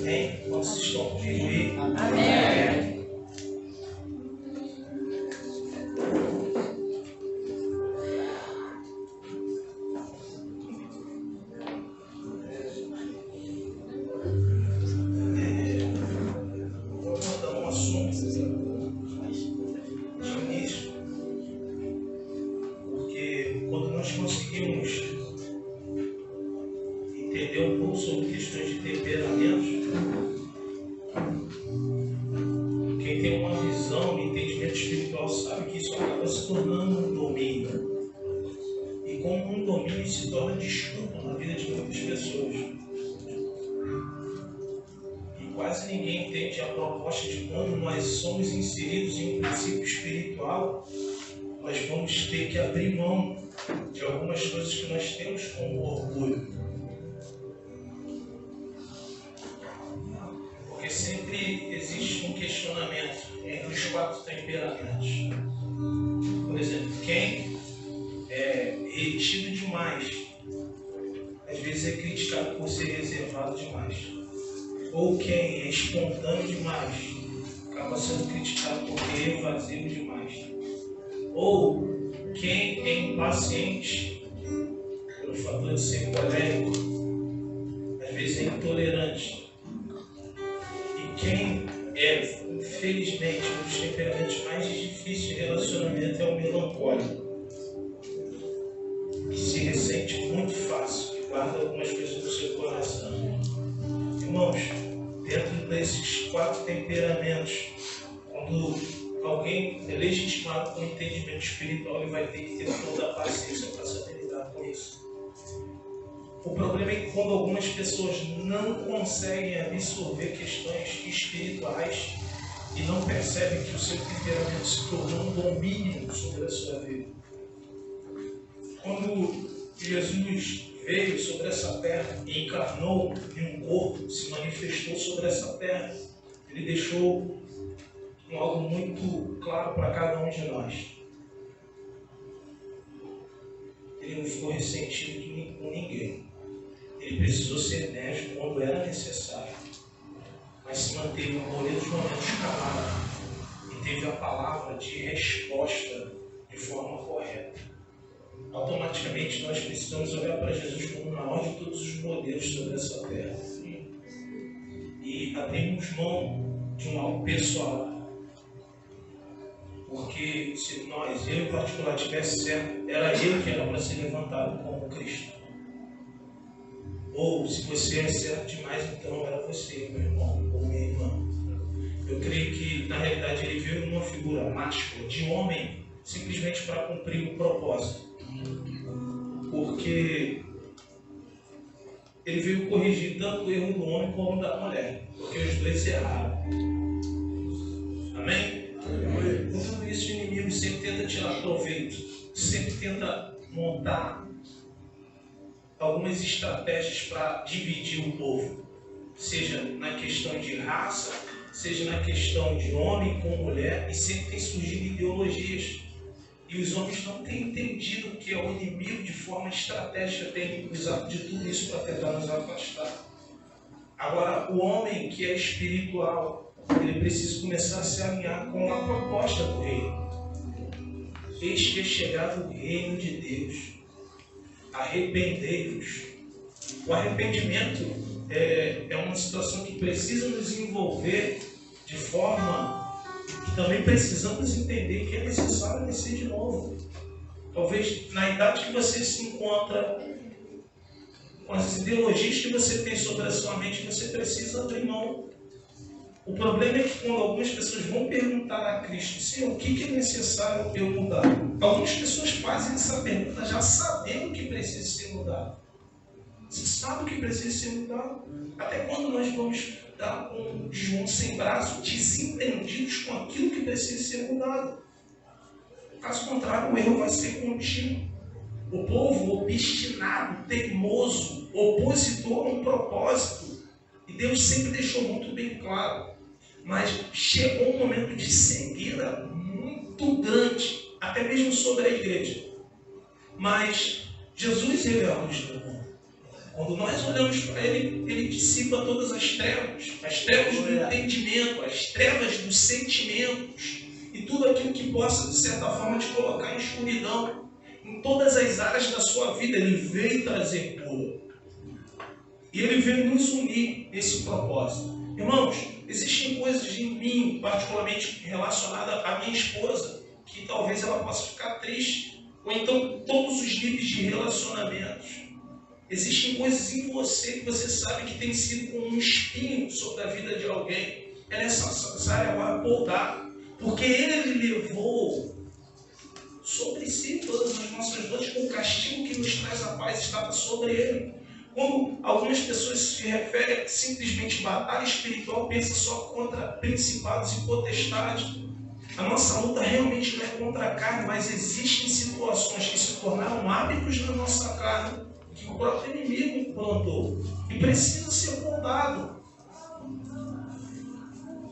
Amém? Quantos estão comigo aí? Amém. Vou abordar um assunto de início, porque quando nós conseguimos entender um pouco sobre questões de temperamentos, quem tem uma visão, um entendimento espiritual sabe que isso acaba se tornando um domínio. E como um domínio se torna desculpa na vida de muitas pessoas. E quase ninguém entende a proposta de quando nós somos inseridos em um princípio espiritual, nós vamos ter que abrir mão de algumas coisas que nós temos como orgulho. Porque sempre existe um questionamento entre os 4 temperamentos. Por exemplo, quem é retido demais, às vezes é criticado por ser reservado demais. Ou quem é espontâneo demais, acaba sendo criticado por ser evasivo demais. Ou quem é impaciente, pelo fator de ser colérico, às vezes é intolerante. E quem é, infelizmente, um dos temperamentos mais difíceis de relacionamento é o melancólico, que se ressente muito fácil e guarda algumas coisas no seu coração. Irmãos, dentro desses 4 temperamentos, quando alguém é legitimado com entendimento espiritual, ele vai ter que ter toda a paciência para saber lidar com isso. O problema é que quando algumas pessoas não conseguem absorver questões espirituais e não percebem que o seu temperamento se tornou um domínio sobre a sua vida. Quando Jesus veio sobre essa terra e encarnou em um corpo, se manifestou sobre essa terra, ele deixou algo muito claro para cada um de nós. Ele não ficou ressentido com ninguém. Ele precisou ser enérgico quando era necessário, mas se manteve na maioria dos momentos calado e teve a palavra de resposta de forma correta. Automaticamente nós precisamos olhar para Jesus como o maior de todos os modelos sobre essa terra e abrirmos mão de um algo pessoal. Porque se nós, eu em particular, tivesse certo, era eu que era para ser levantado como Cristo. Ou se você é certo demais, então era você, meu irmão ou minha irmã. Eu creio que, na realidade, ele veio numa figura máscula de homem, simplesmente para cumprir o propósito. Porque ele veio corrigir tanto o erro do homem como da mulher. Porque os dois erraram. Amém? Com tudo isso, o inimigo sempre tenta tirar proveito, sempre tenta montar algumas estratégias para dividir o povo, seja na questão de raça, seja na questão de homem com mulher, e sempre tem surgido ideologias. E os homens não têm entendido que é o inimigo de forma estratégica tem usado de tudo isso para tentar nos afastar. Agora, o homem que é espiritual, ele precisa começar a se alinhar com a proposta do reino. Eis que é chegado o reino de Deus. Arrependei-vos. O arrependimento é uma situação que precisa nos envolver de forma que também precisamos entender que é necessário nascer de novo. Talvez na idade que você se encontra, com as ideologias que você tem sobre a sua mente, você precisa abrir mão. O problema é que quando algumas pessoas vão perguntar a Cristo, Senhor, o que é necessário eu mudar? Algumas pessoas fazem essa pergunta já sabendo que precisa ser mudado. Você sabe o que precisa ser mudado? Até quando nós vamos dar um João sem braço, desentendidos com aquilo que precisa ser mudado? Caso contrário, o erro vai ser contínuo. O povo obstinado, teimoso, opositor a um propósito. E Deus sempre deixou muito bem claro. Mas chegou um momento de cegueira muito grande, até mesmo sobre a igreja. Mas Jesus, ele é a luz do mundo. Quando nós olhamos para ele, ele dissipa todas as trevas do entendimento, as trevas dos sentimentos e tudo aquilo que possa, de certa forma, te colocar em escuridão. Em todas as áreas da sua vida, ele veio trazer cura. E ele veio nos unir nesse propósito. Irmãos, existem coisas em mim, particularmente relacionadas à minha esposa, que talvez ela possa ficar triste. Ou então, todos os níveis de relacionamentos. Existem coisas em você que você sabe que tem sido como um espinho sobre a vida de alguém. É necessário agora podar. Porque ele levou sobre si todas as nossas dores, com o castigo que nos traz a paz estava sobre ele. Quando algumas pessoas se referem simplesmente à batalha espiritual, pensam só contra principados e potestades. A nossa luta realmente não é contra a carne, mas existem situações que se tornaram hábitos na nossa carne, que o próprio inimigo implantou e precisa ser podado.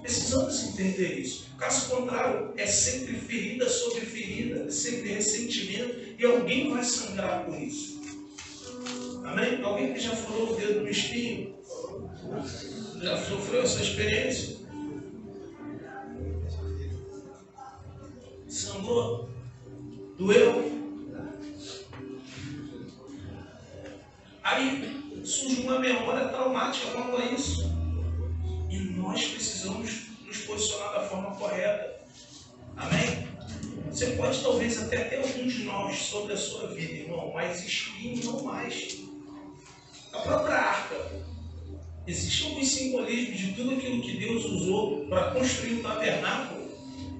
Precisamos entender isso. Caso contrário, é sempre ferida sobre ferida, é sempre ressentimento e alguém vai sangrar por isso. Amém? Alguém que já furou o dedo no espinho? Já sofreu essa experiência? Sangrou? Doeu? Aí surge uma memória traumática quanto a isso. E nós precisamos nos posicionar da forma correta. Amém? Você pode talvez até ter alguns nós sobre a sua vida, irmão, mas espinho não mais. A própria arca. Existem alguns simbolismos de tudo aquilo que Deus usou para construir o tabernáculo.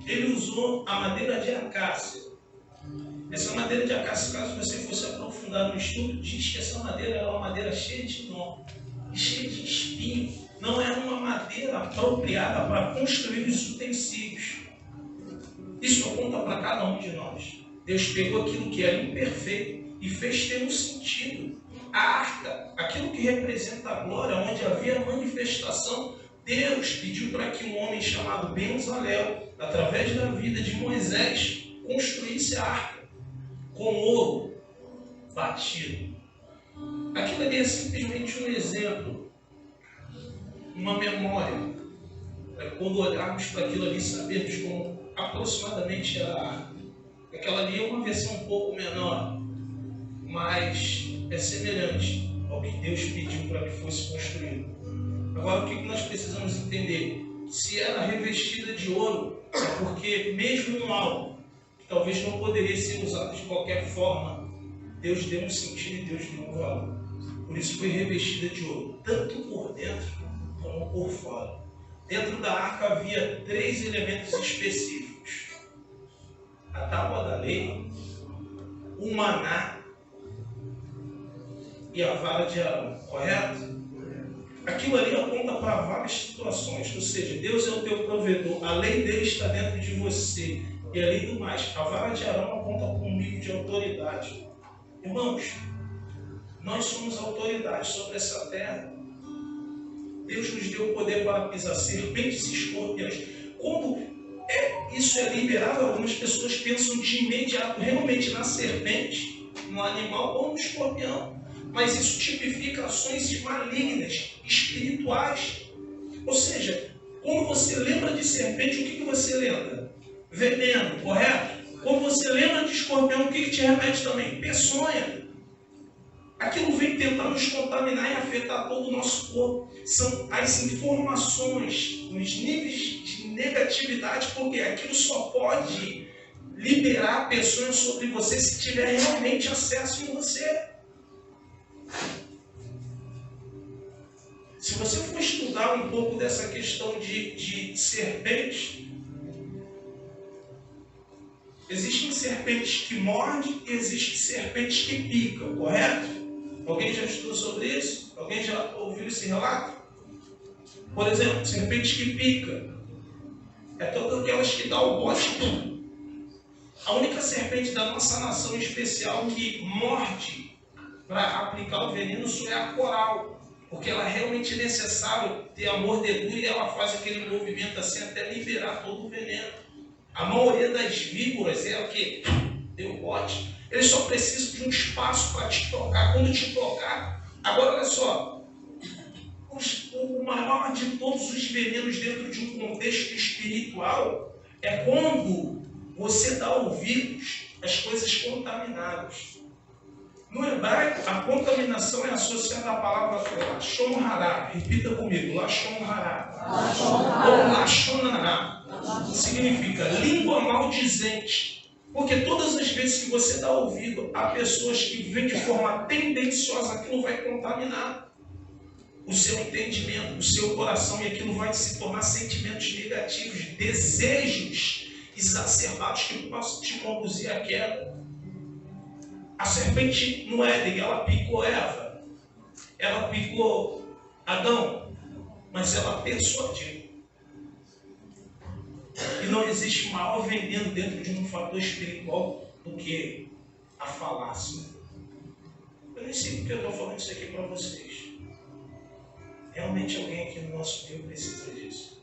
Ele usou a madeira de acácia. Essa madeira de acácia, caso você fosse aprofundar no estudo, diz que essa madeira era uma madeira cheia de nó, cheia de espinho. Não era uma madeira apropriada para construir os utensílios. Isso aponta para cada um de nós. Deus pegou aquilo que era imperfeito e fez ter um sentido. A arca, aquilo que representa a glória, onde havia a manifestação, Deus pediu para que um homem chamado Bezalel, através da vida de Moisés, construísse a arca com ouro batido. Aquilo ali é simplesmente um exemplo, uma memória, para quando olharmos para aquilo ali, sabermos como aproximadamente era a arca. Aquela ali é uma versão um pouco menor, mas é semelhante ao que Deus pediu para que fosse construído. Agora, o que nós precisamos entender? Se era revestida de ouro, é porque mesmo em algo que talvez não poderia ser usado de qualquer forma, Deus deu um sentido e Deus deu um valor. Por isso foi revestida de ouro, tanto por dentro como por fora. Dentro da arca havia 3 elementos específicos: a tábua da lei, o maná e a vara de Arão, correto? Aquilo ali aponta para várias situações, ou seja, Deus é o teu provedor, a lei dele está dentro de você, e além do mais, a vara de Arão aponta para um nível de autoridade. Irmãos, nós somos autoridade sobre essa terra. Deus nos deu o poder para pisar serpentes e escorpiões. Quando isso é liberado, algumas pessoas pensam de imediato realmente na serpente, no animal ou no escorpião. Mas isso tipifica ações malignas, espirituais. Ou seja, quando você lembra de serpente, o que você lembra? Veneno, correto? Quando você lembra de escorpião, o que te remete também? Peçonha. Aquilo vem tentar nos contaminar e afetar todo o nosso corpo. São as informações, os níveis de negatividade, porque aquilo só pode liberar peçonha sobre você se tiver realmente acesso em você. Se você for estudar um pouco dessa questão de serpentes, existem serpentes que mordem e existem serpentes que picam, correto? Alguém já estudou sobre isso? Alguém já ouviu esse relato? Por exemplo, serpentes que picam é todas aquelas que dão o bote. A única serpente da nossa nação em especial que morde para aplicar o veneno só é a coral. Porque ela realmente é necessário ter a mordedura e ela faz aquele movimento assim até liberar todo o veneno. A maioria das víboras é o que? Deu bote. Eles só precisam de um espaço para te tocar. Quando te tocar, Agora, olha só, o maior de todos os venenos dentro de um contexto espiritual é quando você dá ouvidos às coisas contaminadas. No hebraico, a contaminação é associada à palavra lashon hará. Repita comigo, lashon hará. Ou lashonará. Significa língua maldizente. Porque todas as vezes que você dá ouvido a pessoas que vêm de forma tendenciosa, aquilo vai contaminar o seu entendimento, o seu coração, e aquilo vai se tornar sentimentos negativos, desejos exacerbados que possam te conduzir à queda. A serpente no Éden, ela picou Eva, ela picou Adão, mas ela persuadiu. E não existe maior veneno dentro de um fator espiritual do que a falácia. Eu nem sei porque eu estou falando isso aqui para vocês. Realmente alguém aqui no nosso meio precisa disso.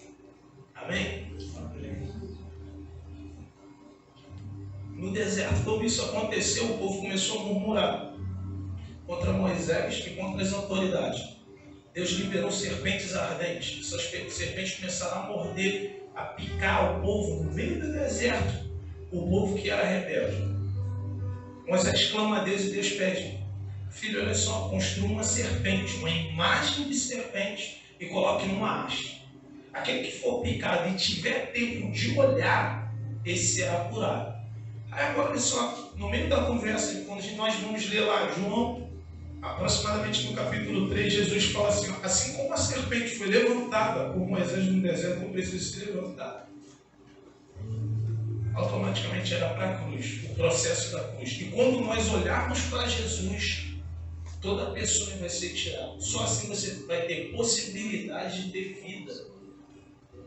Amém? Amém. No deserto, quando isso aconteceu, o povo começou a murmurar contra Moisés e contra as autoridades. Deus liberou serpentes ardentes. Essas serpentes começaram a morder, a picar o povo no meio do deserto. O povo que era rebelde. Moisés clama a Deus e Deus pede: filho, olha só, construa uma serpente, uma imagem de serpente e coloque numa haste. Aquele que for picado e tiver tempo de olhar, esse será curado. Aí agora, olha só, no meio da conversa, quando nós vamos ler lá João, aproximadamente no capítulo 3, Jesus fala assim: assim como a serpente foi levantada por Moisés no deserto, não precisa ser levantada. Automaticamente era para a cruz, o processo da cruz. E quando nós olharmos para Jesus, toda pessoa vai ser tirada. Só assim você vai ter possibilidade de ter vida.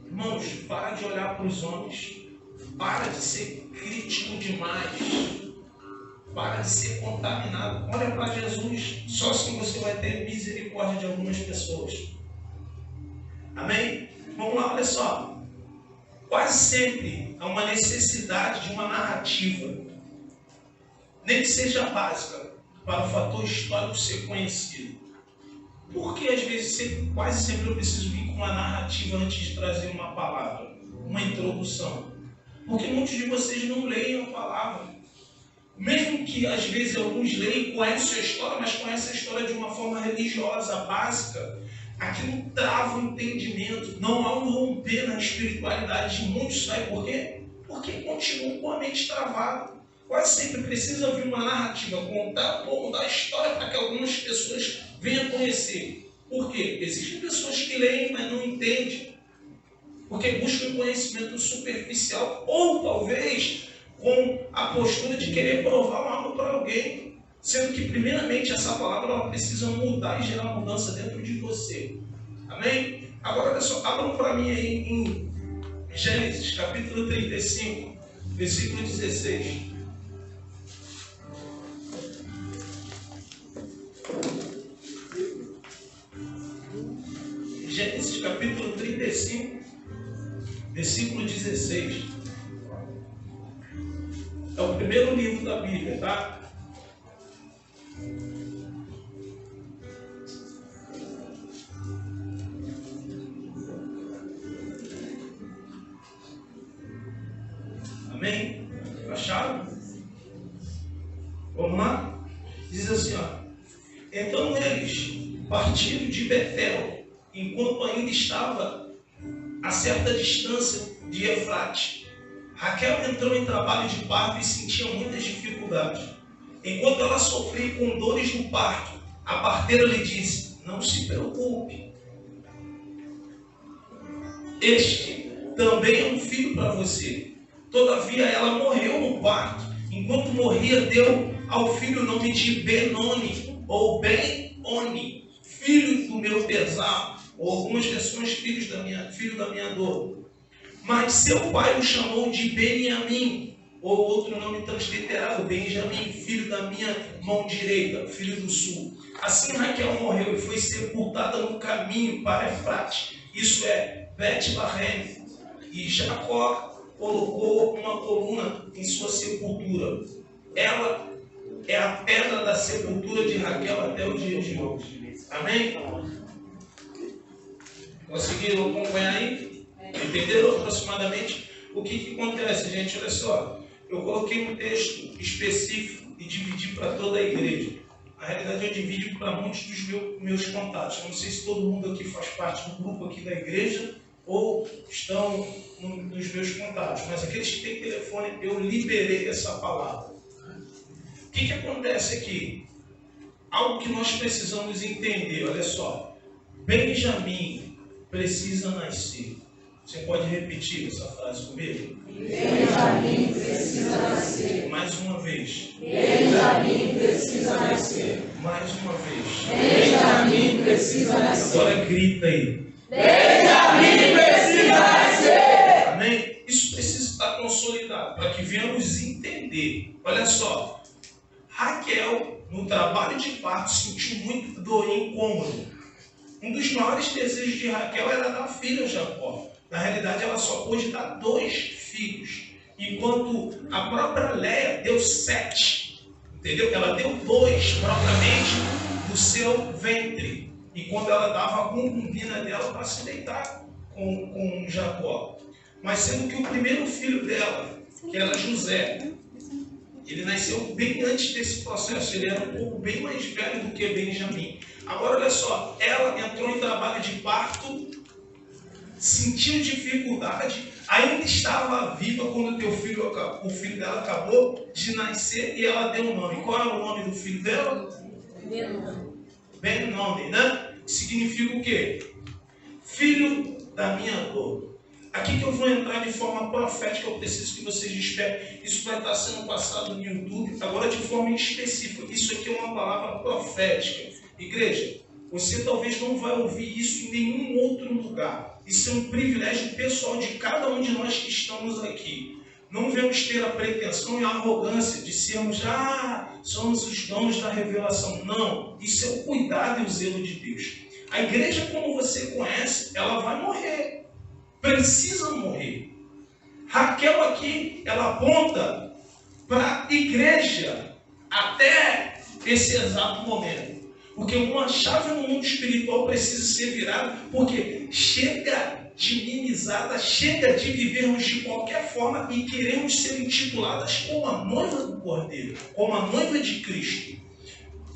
Irmãos, para de olhar para os homens. Para de ser crítico demais. Para de ser contaminado. Olha para Jesus. Só assim você vai ter misericórdia de algumas pessoas. Amém? Vamos lá, olha só. Quase sempre há uma necessidade de uma narrativa, nem que seja básica, para o fator histórico ser conhecido. Porque às vezes, quase sempre eu preciso vir com uma narrativa antes de trazer uma palavra, uma introdução. Porque muitos de vocês não leem a palavra. Mesmo que às vezes alguns leem e conhecem a história, mas conhecem a história de uma forma religiosa, básica. Aquilo trava o entendimento. Não há um romper na espiritualidade de muitos. Sabe por quê? Porque continuam com a mente travada. Quase sempre precisa vir uma narrativa, contar um pouco da história para que algumas pessoas venham conhecer. Por quê? Existem pessoas que leem, mas não entendem. Porque buscam conhecimento superficial. Ou talvez com a postura de querer provar algo para alguém. Sendo que, primeiramente, essa palavra ela precisa mudar e gerar mudança dentro de você. Amém? Agora, olha só, abram para mim aí em Gênesis, capítulo 35, versículo 16. Gênesis, capítulo 35, versículo 16. É o primeiro livro da Bíblia, tá? Amém? Acharam? Vamos lá? Diz assim, ó. Então eles partiram de Betel, enquanto ainda estava a certa distância de Efrate. Raquel entrou em trabalho de parto e sentia muitas dificuldades. Enquanto ela sofria com dores no parto, a parteira lhe disse: não se preocupe. Este também é um filho para você. Todavia ela morreu no parto. Enquanto morria, deu ao filho o nome de Benoni, ou Ben-Oni, filho do meu pesar, ou algumas versões, filho da minha dor. Mas seu pai o chamou de Beniamim, ou outro nome transliterado, Benjamim, filho da minha mão direita, filho do sul. Assim Raquel morreu e foi sepultada no caminho para Efrate, isso é, Bet-Bahem, e Jacó colocou uma coluna em sua sepultura. Ela é a pedra da sepultura de Raquel até o dia de hoje. Amém? Conseguiram acompanhar aí? Entenderam aproximadamente o que acontece, gente? Olha só, eu coloquei um texto específico e dividi para toda a igreja. Na realidade, eu divido para muitos dos meus contatos. Eu não sei se todo mundo aqui faz parte do grupo aqui da igreja ou estão nos meus contatos, mas aqueles que têm telefone, eu liberei essa palavra. O que acontece aqui? Algo que nós precisamos entender, olha só. Benjamim precisa nascer. Você pode repetir essa frase comigo? Benjamim precisa nascer. Mais uma vez. Benjamim precisa nascer. Mais uma vez. Benjamim precisa nascer. Agora grita aí. Benjamim precisa nascer. Amém? Isso precisa estar consolidado para que venhamos entender. Olha só. Raquel, no trabalho de parto, sentiu muito dor e incômodo. Um dos maiores desejos de Raquel era dar filho a Jacó. Na realidade, ela só pôde dar 2 filhos. Enquanto a própria Léia deu 7. Entendeu? Ela deu 2 propriamente do seu ventre. E quando ela dava a concubina dela para se deitar com Jacó. Mas sendo que o primeiro filho dela, que era José, ele nasceu bem antes desse processo. Ele era um pouco bem mais velho do que Benjamim. Agora, olha só. Ela entrou em trabalho de parto, sentiu dificuldade, ainda estava viva quando o filho dela acabou de nascer e ela deu o nome. Qual é o nome do filho dela? Ben-Nome, né? Significa o quê? Filho da minha dor. Aqui que eu vou entrar de forma profética, eu preciso que vocês esperem. Isso vai estar sendo passado no YouTube, agora de forma específica. Isso aqui é uma palavra profética. Igreja, você talvez não vai ouvir isso em nenhum outro lugar. Isso é um privilégio pessoal de cada um de nós que estamos aqui. Não devemos ter a pretensão e a arrogância de sermos, somos os donos da revelação. Não, isso é o cuidado e o zelo de Deus. A igreja, como você conhece, ela vai morrer. Precisa morrer. Raquel aqui, ela aponta para a igreja até esse exato momento. Porque uma chave no mundo espiritual precisa ser virada, porque chega de mimizada, chega de vivermos de qualquer forma e queremos ser intituladas como a noiva do Cordeiro, como a noiva de Cristo.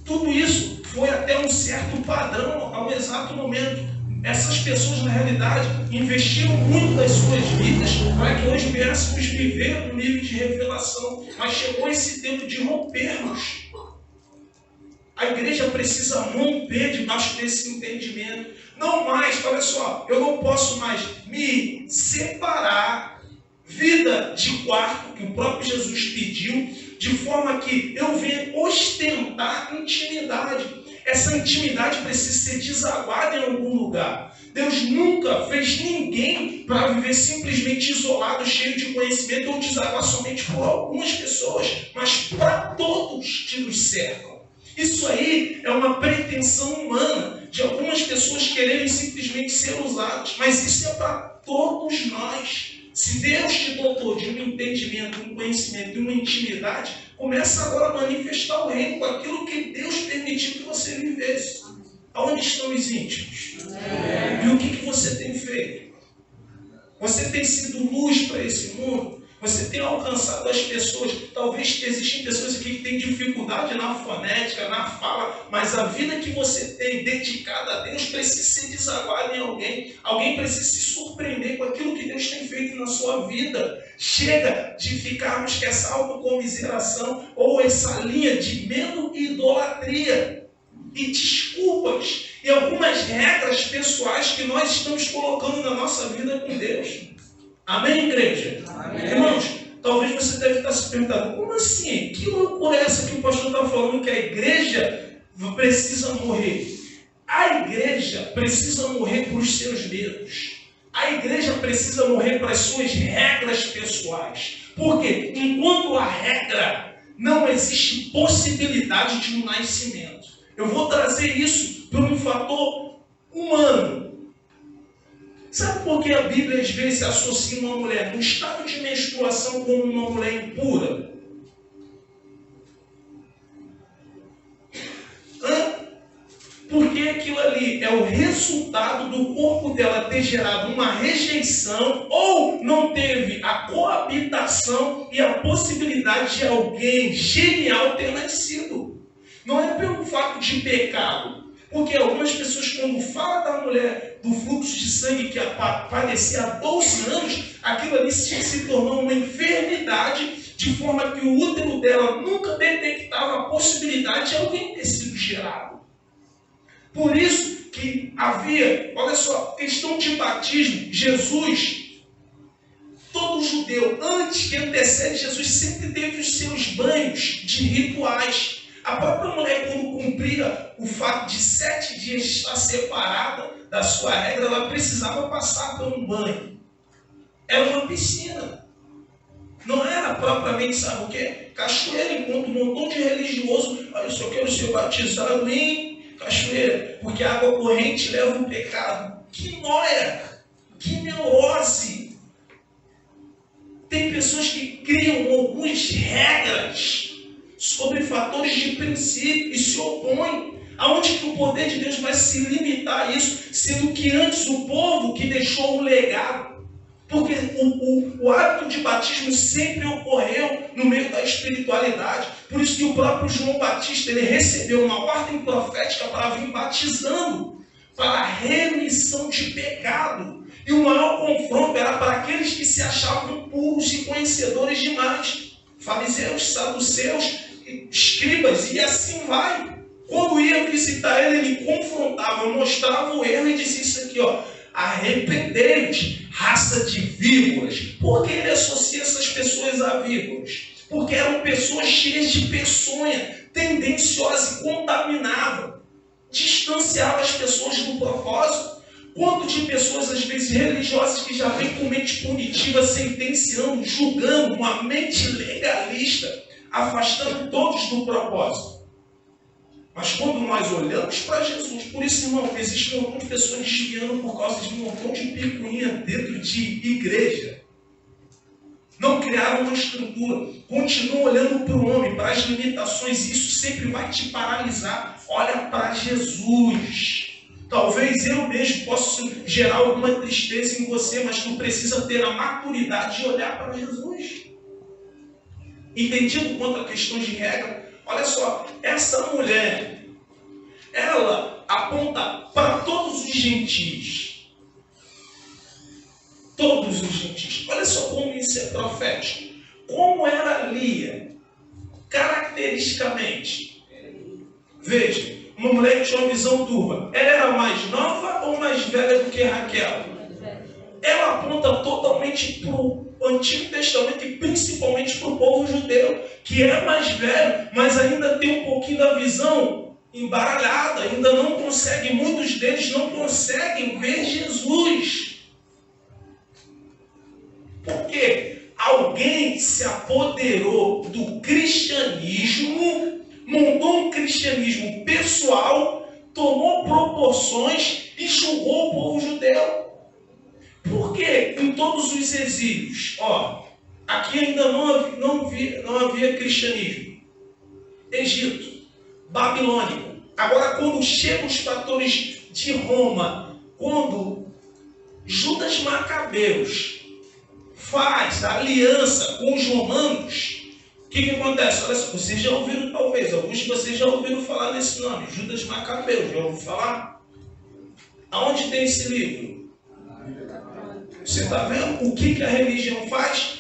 Tudo isso foi até um certo padrão ao exato momento. Essas pessoas, na realidade, investiram muito das suas vidas para que hoje viéssemos viver um nível de revelação. Mas chegou esse tempo de rompermos. A igreja precisa romper debaixo desse entendimento. Não mais, olha só, eu não posso mais me separar, vida de quarto, que o próprio Jesus pediu, de forma que eu venha ostentar intimidade. Essa intimidade precisa ser desaguada em algum lugar. Deus nunca fez ninguém para viver simplesmente isolado, cheio de conhecimento, ou desaguar somente por algumas pessoas, mas para todos que nos cercam. Isso aí é uma pretensão humana de algumas pessoas quererem simplesmente ser usadas, mas isso é para todos nós. Se Deus te dotou de um entendimento, um conhecimento e uma intimidade, começa agora a manifestar o reino com aquilo que Deus permitiu que você vivesse. Aonde estão os íntimos? E o que você tem feito? Você tem sido luz para esse mundo? Você tem alcançado as pessoas? Talvez existem pessoas aqui que têm dificuldade na fonética, na fala, mas a vida que você tem dedicada a Deus precisa ser desaguada em alguém. Alguém precisa se surpreender com aquilo que Deus tem feito na sua vida. Chega de ficarmos com essa autocomiseração ou essa linha de medo e idolatria e desculpas e algumas regras pessoais que nós estamos colocando na nossa vida com Deus. Amém, igreja? Amém. Irmãos, talvez você deve estar se perguntando, como assim? Que loucura é essa que o pastor está falando que a igreja precisa morrer? A igreja precisa morrer por os seus medos. A igreja precisa morrer para as suas regras pessoais. Porque enquanto a regra, não existe possibilidade de um nascimento. Eu vou trazer isso por um fator humano. Sabe por que a Bíblia às vezes associa uma mulher no estado de menstruação como uma mulher impura? Por que ali é o resultado do corpo dela ter gerado uma rejeição ou não teve a coabitação e a possibilidade de alguém genial ter nascido. Não é pelo fato de pecado. Porque algumas pessoas, quando falam da mulher do fluxo de sangue que padecia há 12 anos, aquilo ali se tornou uma enfermidade, de forma que o útero dela nunca detectava a possibilidade de alguém ter sido gerado. Por isso que havia, olha só, questão de batismo. Jesus, todo judeu, antes que antecede Jesus, sempre teve os seus banhos de rituais. A própria mulher, quando cumpria o fato de 7 dias estar separada da sua regra, ela precisava passar por um banho. Era uma piscina. Não era propriamente, sabe o quê? Cachoeira, enquanto um montão de religioso, eu só quero ser batizado em cachoeira, porque a água corrente leva o pecado. Que nóia! Que neurose! Tem pessoas que criam algumas regras sobre fatores de princípio e se opõem. Aonde que o poder de Deus vai se limitar a isso, sendo que antes o povo que deixou um legado. Porque o hábito de batismo sempre ocorreu no meio da espiritualidade. Por isso que o próprio João Batista, ele recebeu uma ordem profética para vir batizando, para a remissão de pecado. E o maior confronto era para aqueles que se achavam puros e conhecedores demais. Fariseus, saduceus, escribas, e assim vai. Quando ia visitar ele, ele confrontava, mostrava o erro e dizia isso aqui, ó: arrependei-vos, raça de víboras. Por que ele associa essas pessoas a víboras? Porque eram pessoas cheias de peçonha, tendenciosas e contaminavam, distanciavam as pessoas do propósito. Quanto de pessoas, às vezes religiosas, que já vêm com mente punitiva, sentenciando, julgando, uma mente legalista, afastando todos do propósito. Mas quando nós olhamos para Jesus, por isso, irmão, existe um montão de pessoas desviando por causa de um montão de picuinha dentro de igreja. Não criaram uma estrutura, continuam olhando para o homem, para as limitações, e isso sempre vai te paralisar. Olha para Jesus. Talvez eu mesmo possa gerar alguma tristeza em você, mas tu precisa ter a maturidade de olhar para Jesus. Entendido quanto a questões de regra? Olha só, essa mulher, ela aponta para todos os gentis. Todos os gentis. Olha só como isso é profético. Como era Lia, caracteristicamente. Veja, uma mulher que tinha uma visão turva. Ela era mais nova ou mais velha do que Raquel? Ela aponta totalmente para o Antigo Testamento e principalmente para o povo judeu, que é mais velho, mas ainda tem um pouquinho da visão embaralhada, ainda não consegue, muitos deles não conseguem ver Jesus. Porque alguém se apoderou do cristianismo, montou um cristianismo pessoal, tomou proporções e julgou o povo judeu. Por quê? Em todos os exílios, aqui ainda não havia cristianismo. Egito, Babilônia. Agora, quando chegam os fatores de Roma, quando Judas Macabeus faz a aliança com os romanos, o que acontece? Olha só, vocês já ouviram, talvez, alguns de vocês já ouviram falar nesse nome, Judas Macabeus, já ouviram falar? Aonde tem esse livro? Você está vendo o que a religião faz?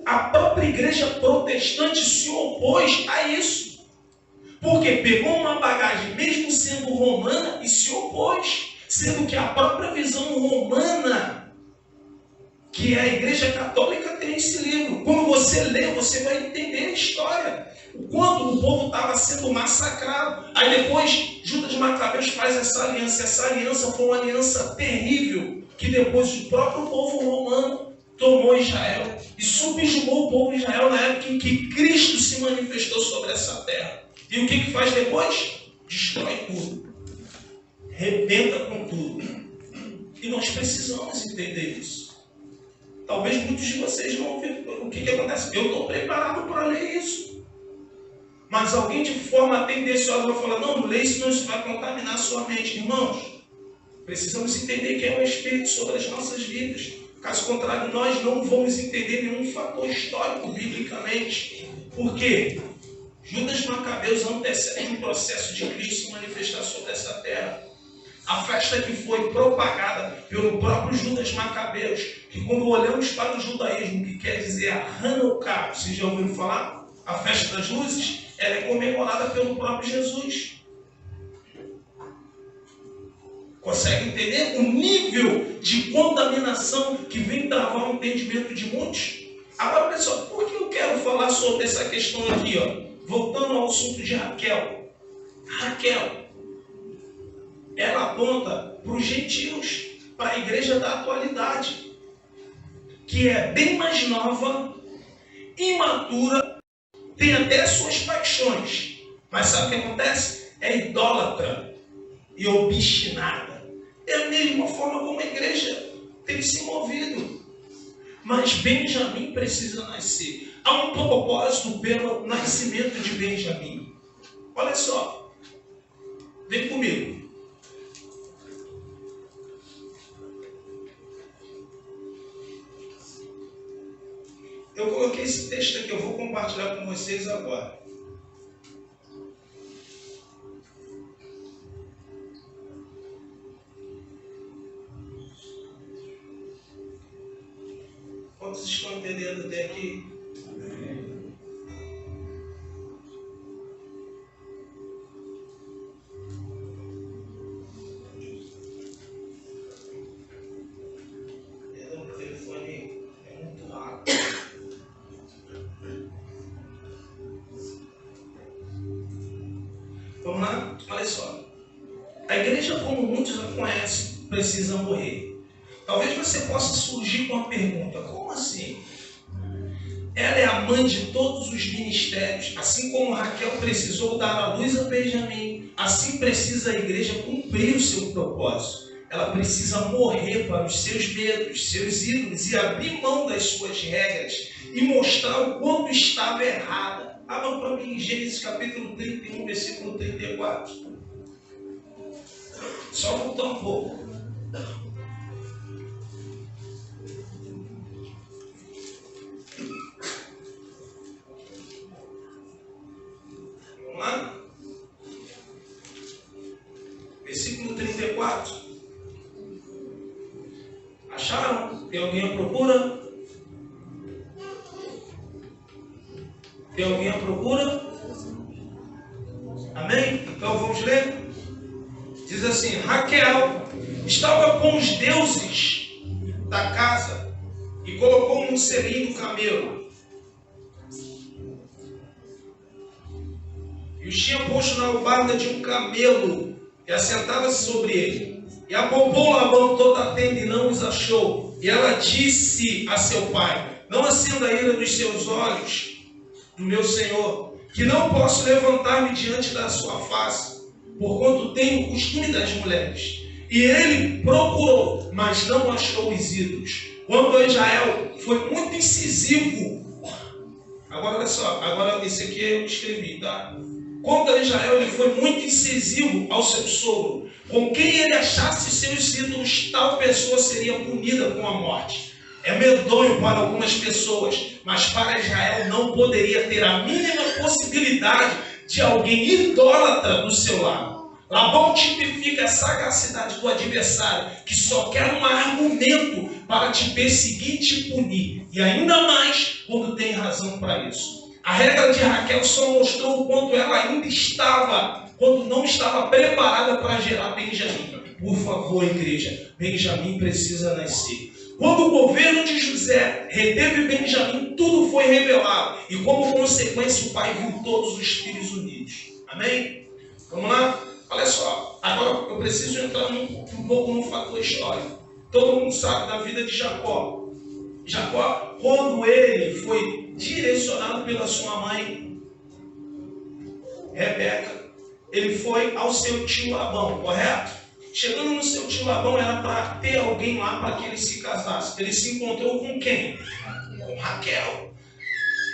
A própria igreja protestante se opôs a isso. Porque pegou uma bagagem, mesmo sendo romana, e se opôs. Sendo que a própria visão romana, que é a igreja católica, tem esse livro. Quando você lê, você vai entender a história. Quando o povo estava sendo massacrado. Aí depois, Judas Macabeus faz essa aliança. Essa aliança foi uma aliança terrível, que depois o próprio povo romano tomou Israel e subjugou o povo de Israel na época em que Cristo se manifestou sobre essa terra. E o que faz depois? Destrói tudo. Rebenta com tudo. E nós precisamos entender isso. Talvez muitos de vocês não ouviram. O que acontece? Eu estou preparado para ler isso. Mas alguém de forma tendenciosa vai falar: não, lê isso, não, isso vai contaminar a sua mente. Irmãos, Precisamos entender quem é o Espírito sobre as nossas vidas. Caso contrário, nós não vamos entender nenhum fator histórico biblicamente. Por quê? Judas Macabeus antecede um processo de Cristo se manifestar sobre essa terra. A festa que foi propagada pelo próprio Judas Macabeus, que quando olhamos para o judaísmo, que quer dizer a Hanukkah, vocês já ouviram falar? A festa das luzes, ela é comemorada pelo próprio Jesus. Consegue entender o nível de contaminação que vem travar o entendimento de muitos? Agora, pessoal, por que eu quero falar sobre essa questão aqui? Voltando ao assunto de Raquel. Raquel, ela aponta para os gentios, para a igreja da atualidade, que é bem mais nova, imatura, tem até suas paixões. Mas sabe o que acontece? É idólatra e obstinada. É a mesma forma como a igreja tem se movido. Mas Benjamim precisa nascer. Há um propósito pelo nascimento de Benjamim. Olha só. Vem comigo. Eu coloquei esse texto aqui, eu vou compartilhar com vocês agora. Quantos estão entendendo até aqui? Amém. O telefone é muito rápido. Vamos lá? Olha só. A igreja, como muitos a conhecem, precisa morrer. Talvez você possa surgir com a pergunta: como assim? Ela é a mãe de todos os ministérios. Assim como Raquel precisou dar a luz a Benjamim, assim precisa a igreja cumprir o seu propósito. Ela precisa morrer para os seus medos, seus ídolos, e abrir mão das suas regras e mostrar o quanto estava errada. Abra para mim em Gênesis capítulo 31, versículo 34. Só voltar um pouco. Vamos lá? Versículo 34. Acharam? Tem alguém à procura? Tem alguém à procura? Amém? Então vamos ler? Diz assim: Raquel estava com os deuses da casa e colocou um selim do camelo. E os tinha posto na albarda de um camelo e assentava-se sobre ele. E apalpou Labão toda a tenda e não os achou. E ela disse a seu pai: não acenda a ira dos seus olhos do meu senhor, que não posso levantar-me diante da sua face, porquanto tenho o costume das mulheres. E ele procurou, mas não achou os ídolos. Quando Israel foi muito incisivo, agora olha só, agora esse aqui eu escrevi, tá? Quando Israel ele foi muito incisivo ao seu sogro, com quem ele achasse seus ídolos, tal pessoa seria punida com a morte. É medonho para algumas pessoas, mas para Israel não poderia ter a mínima possibilidade de alguém idólatra do seu lado. Labão tipifica a sagacidade do adversário, que só quer um argumento para te perseguir e te punir, e ainda mais quando tem razão para isso. A regra de Raquel só mostrou o quanto ela ainda estava, quando não estava preparada para gerar Benjamim. Por favor, igreja, Benjamim precisa nascer. Quando o governo de José reteve Benjamim, tudo foi revelado. E como consequência, o pai viu todos os filhos unidos. Amém? Vamos lá? Olha só. Agora eu preciso entrar um pouco no fator histórico. Todo mundo sabe da vida de Jacó. Jacó, quando ele foi direcionado pela sua mãe, Rebeca, ele foi ao seu tio Labão, correto? Chegando no seu tio Labão, era para ter alguém lá para que ele se casasse. Ele se encontrou com quem? Com Raquel.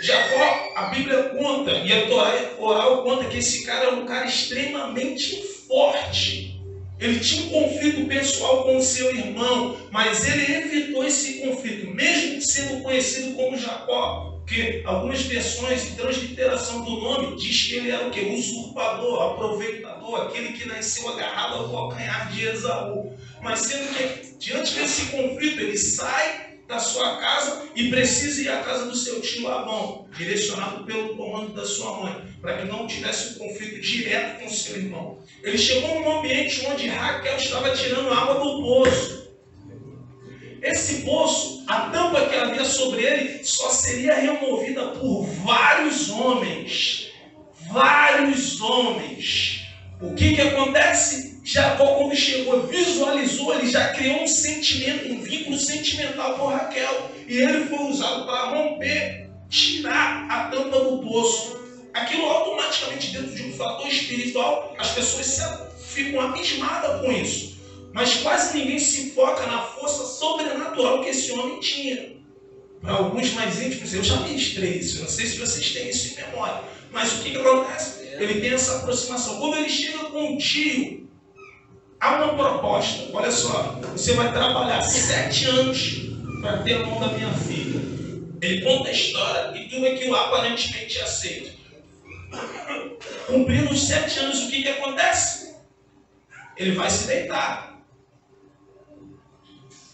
Jacó, a Bíblia conta, e a Torá oral conta que esse cara era um cara extremamente forte. Ele tinha um conflito pessoal com o seu irmão, mas ele evitou esse conflito, mesmo sendo conhecido como Jacó. Porque algumas versões de transliteração do nome diz que ele era o quê? Usurpador, aproveitador, aquele que nasceu agarrado ao calcanhar de Esaú. Mas sendo que, diante desse conflito, ele sai da sua casa e precisa ir à casa do seu tio Labão, direcionado pelo comando da sua mãe, para que não tivesse um conflito direto com o seu irmão. Ele chegou num ambiente onde Raquel estava tirando água do poço. Esse poço, a tampa que havia sobre ele, só seria removida por vários homens. Vários homens. O que acontece? Jacó, quando chegou, visualizou, ele já criou um sentimento, um vínculo sentimental com Raquel. E ele foi usado para romper, tirar a tampa do poço. Aquilo automaticamente, dentro de um fator espiritual, as pessoas ficam abismadas com isso. Mas quase ninguém se foca na força sobrenatural que esse homem tinha. Para alguns mais íntimos, eu já ministrei isso. Eu não sei se vocês têm isso em memória. Mas o que acontece? Ele tem essa aproximação. Quando ele chega com o tio, há uma proposta. Olha só, você vai trabalhar 7 anos para ter a mão da minha filha. Ele conta a história e tudo aquilo aparentemente aceito. Cumprindo os 7 anos, o que acontece? Ele vai se deitar.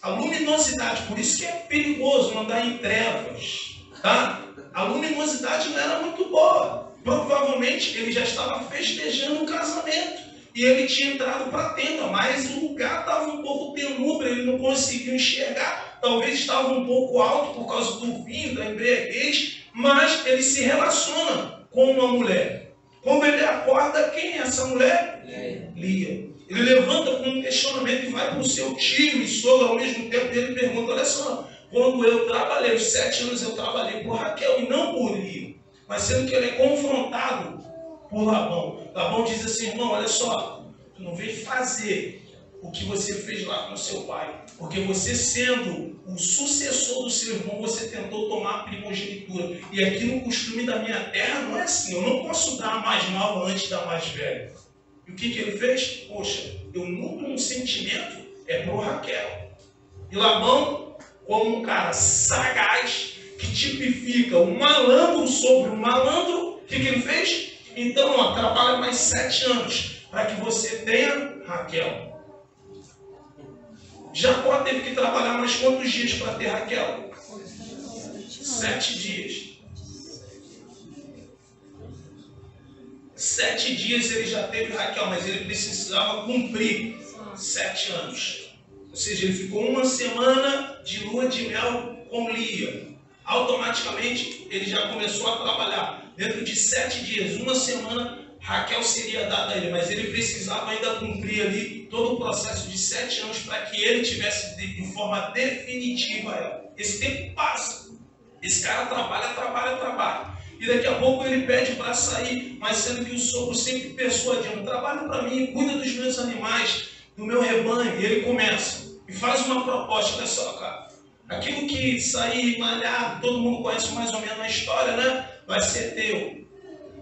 A luminosidade, por isso que é perigoso andar em trevas, tá? A luminosidade não era muito boa. Provavelmente ele já estava festejando o casamento e ele tinha entrado para a tenda, mas o lugar estava um pouco tenúbrio, ele não conseguia enxergar. Talvez estava um pouco alto por causa do vinho, da embriaguez, mas ele se relaciona com uma mulher. Quando ele acorda, quem é essa mulher? Lia. Ele levanta com um questionamento e vai para o seu tio e sogro ao mesmo tempo. E ele pergunta, olha só, quando eu trabalhei, os 7 anos eu trabalhei por Raquel e não por Lia. Mas sendo que ele é confrontado por Labão. Labão diz assim, irmão, olha só, tu não veio fazer o que você fez lá com seu pai. Porque você sendo o sucessor do seu irmão, você tentou tomar a primogenitura. E aqui no costume da minha terra não é assim. Eu não posso dar a mais nova antes da mais velha. E o que ele fez? Poxa, eu nutro um sentimento, é por Raquel. E Labão, como um cara sagaz, que tipifica o malandro sobre o malandro, o que ele fez? Então, ó, trabalha mais 7 anos, para que você tenha Raquel. Jacó teve que trabalhar mais quantos dias para ter Raquel? 7 dias. 7 dias ele já teve Raquel, mas ele precisava cumprir 7 anos. Ou seja, ele ficou 1 semana de lua de mel com Lia. Automaticamente ele já começou a trabalhar. Dentro de 7 dias, 1 semana, Raquel seria dada a ele, mas ele precisava ainda cumprir ali todo o processo de 7 anos para que ele tivesse de forma definitiva ela. Esse tempo passa. Esse cara trabalha. E daqui a pouco ele pede para sair, mas sendo que o sogro sempre persuadindo, trabalha para mim, cuida dos meus animais, do meu rebanho. E ele começa e faz uma proposta, olha só, cara. Aquilo que sair malhado, todo mundo conhece mais ou menos a história, né? Vai ser teu.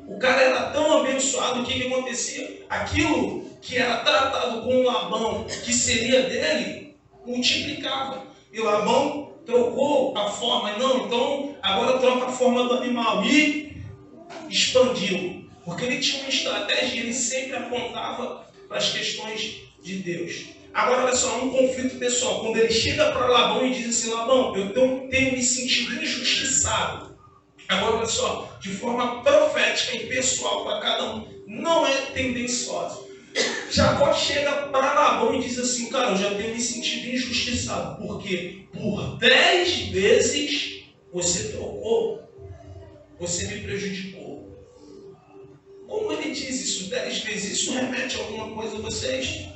O cara era tão abençoado, o que acontecia? Aquilo que era tratado com Labão, que seria dele, multiplicava. E Labão trocou a forma, não, então agora troca a forma do animal e expandiu. Porque ele tinha uma estratégia, ele sempre apontava para as questões de Deus. Agora, olha só, um conflito pessoal. Quando ele chega para Labão e diz assim, Labão, eu tenho me sentido injustiçado. Agora, olha só, de forma profética e pessoal para cada um, não é tendenciosa. Jacó chega para Labão e diz assim, cara, eu já tenho me sentido injustiçado, porque por 10 vezes você trocou, você me prejudicou. Como ele diz isso 10 vezes? Isso remete a alguma coisa a vocês?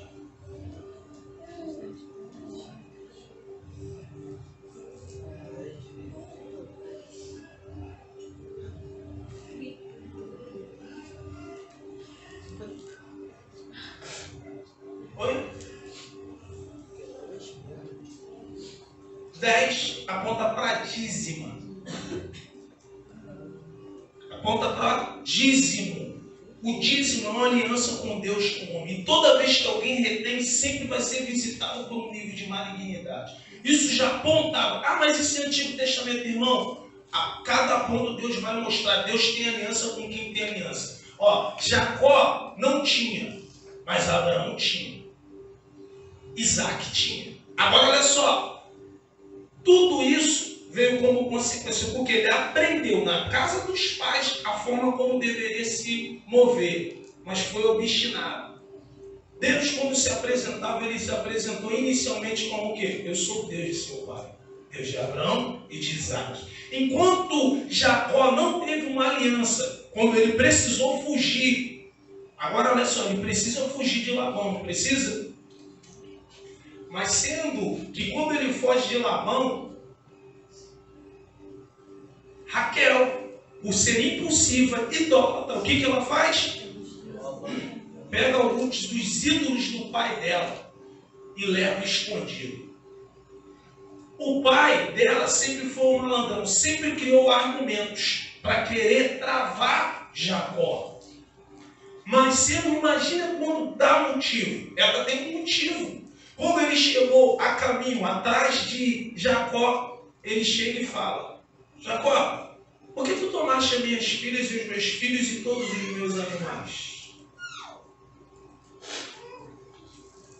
Oi? 10 aponta para dízima. Aponta para dízimo. O dízimo é uma aliança com Deus, com o homem. E toda vez que alguém retém, sempre vai ser visitado por um nível de malignidade. Isso já apontava. Ah, mas isso é Antigo Testamento, irmão. A cada ponto Deus vai mostrar. Deus tem aliança com quem tem aliança. Ó, Jacó não tinha, mas Abraão tinha. Isaac tinha. Agora olha só. Tudo isso veio como consequência, porque ele aprendeu na casa dos pais a forma como deveria se mover, mas foi obstinado. Deus, quando se apresentava, ele se apresentou inicialmente como o quê? Eu sou o Deus de seu pai, Deus de Abraão e de Isaac. Enquanto Jacó não teve uma aliança, quando ele precisou fugir, agora olha só, ele precisa fugir de Labão, não precisa? Mas sendo que quando ele foge de Labão, Raquel, por ser impulsiva, idólatra, o que ela faz? Pega alguns dos ídolos do pai dela e leva escondido. O pai dela sempre foi um malandrão, sempre criou argumentos para querer travar Jacó. Mas você não imagina quando dá motivo. Ela tem um motivo. Quando ele chegou a caminho atrás de Jacó, ele chega e fala: Jacó, por que tu tomaste as minhas filhas e os meus filhos e todos os meus animais?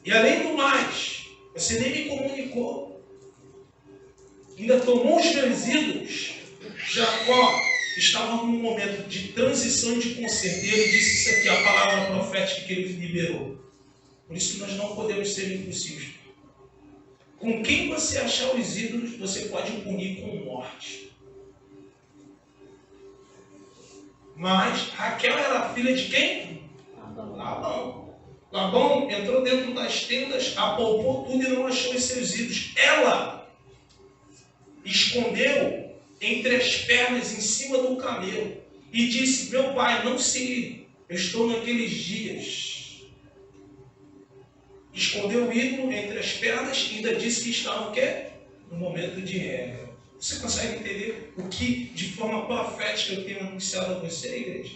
E além do mais, você nem me comunicou. Ainda tomou os meus ídolos. Jacó estava num momento de transição e de conserto. E ele disse isso aqui, a palavra profética que ele liberou. Por isso que nós não podemos ser impulsivos. Com quem você achar os ídolos, você pode punir com morte. Mas Raquel era filha de quem? Labão. Labão entrou dentro das tendas, apalpou tudo e não achou os seus ídolos. Ela escondeu entre as pernas, em cima do camelo, e disse: meu pai, não se ligue, eu estou naqueles dias. Escondeu o ídolo entre as pernas e ainda disse que estava o quê? No momento de regra. Você consegue entender o que, de forma profética, eu tenho anunciado a você, igreja?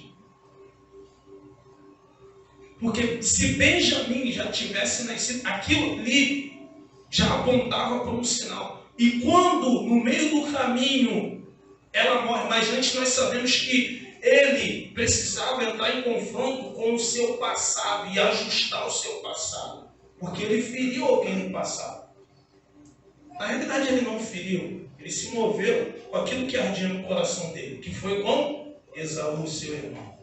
Porque se Benjamim já tivesse nascido, aquilo ali já apontava para um sinal. E quando, no meio do caminho, ela morre, mas antes nós sabemos que ele precisava entrar em confronto com o seu passado e ajustar o seu passado. Porque ele feriu alguém no passado. Na realidade, ele não feriu. Ele se moveu com aquilo que ardia no coração dele, que foi com Esaú, seu irmão.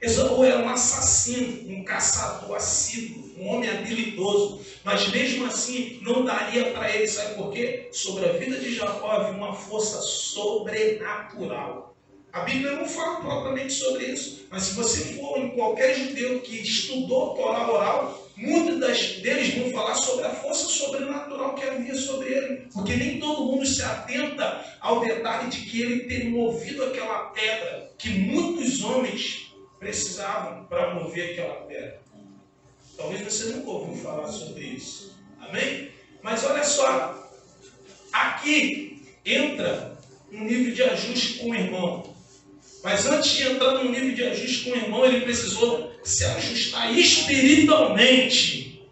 Esaú era um assassino, um caçador assíduo, um homem habilidoso, mas mesmo assim não daria para ele, sabe por quê? Sobre a vida de Jacó havia uma força sobrenatural. A Bíblia não fala propriamente sobre isso, mas se você for em qualquer judeu que estudou Torá oral, muitos deles vão falar sobre a força sobrenatural que havia sobre ele, porque nem todo mundo se atenta ao detalhe de que ele ter movido aquela pedra, que muitos homens precisavam para mover aquela pedra. Talvez você nunca ouviu falar sobre isso. Amém? Mas olha só, aqui entra um nível de ajuste com o irmão. Mas antes de entrar num nível de ajuste com o irmão, ele precisou se ajustar espiritualmente.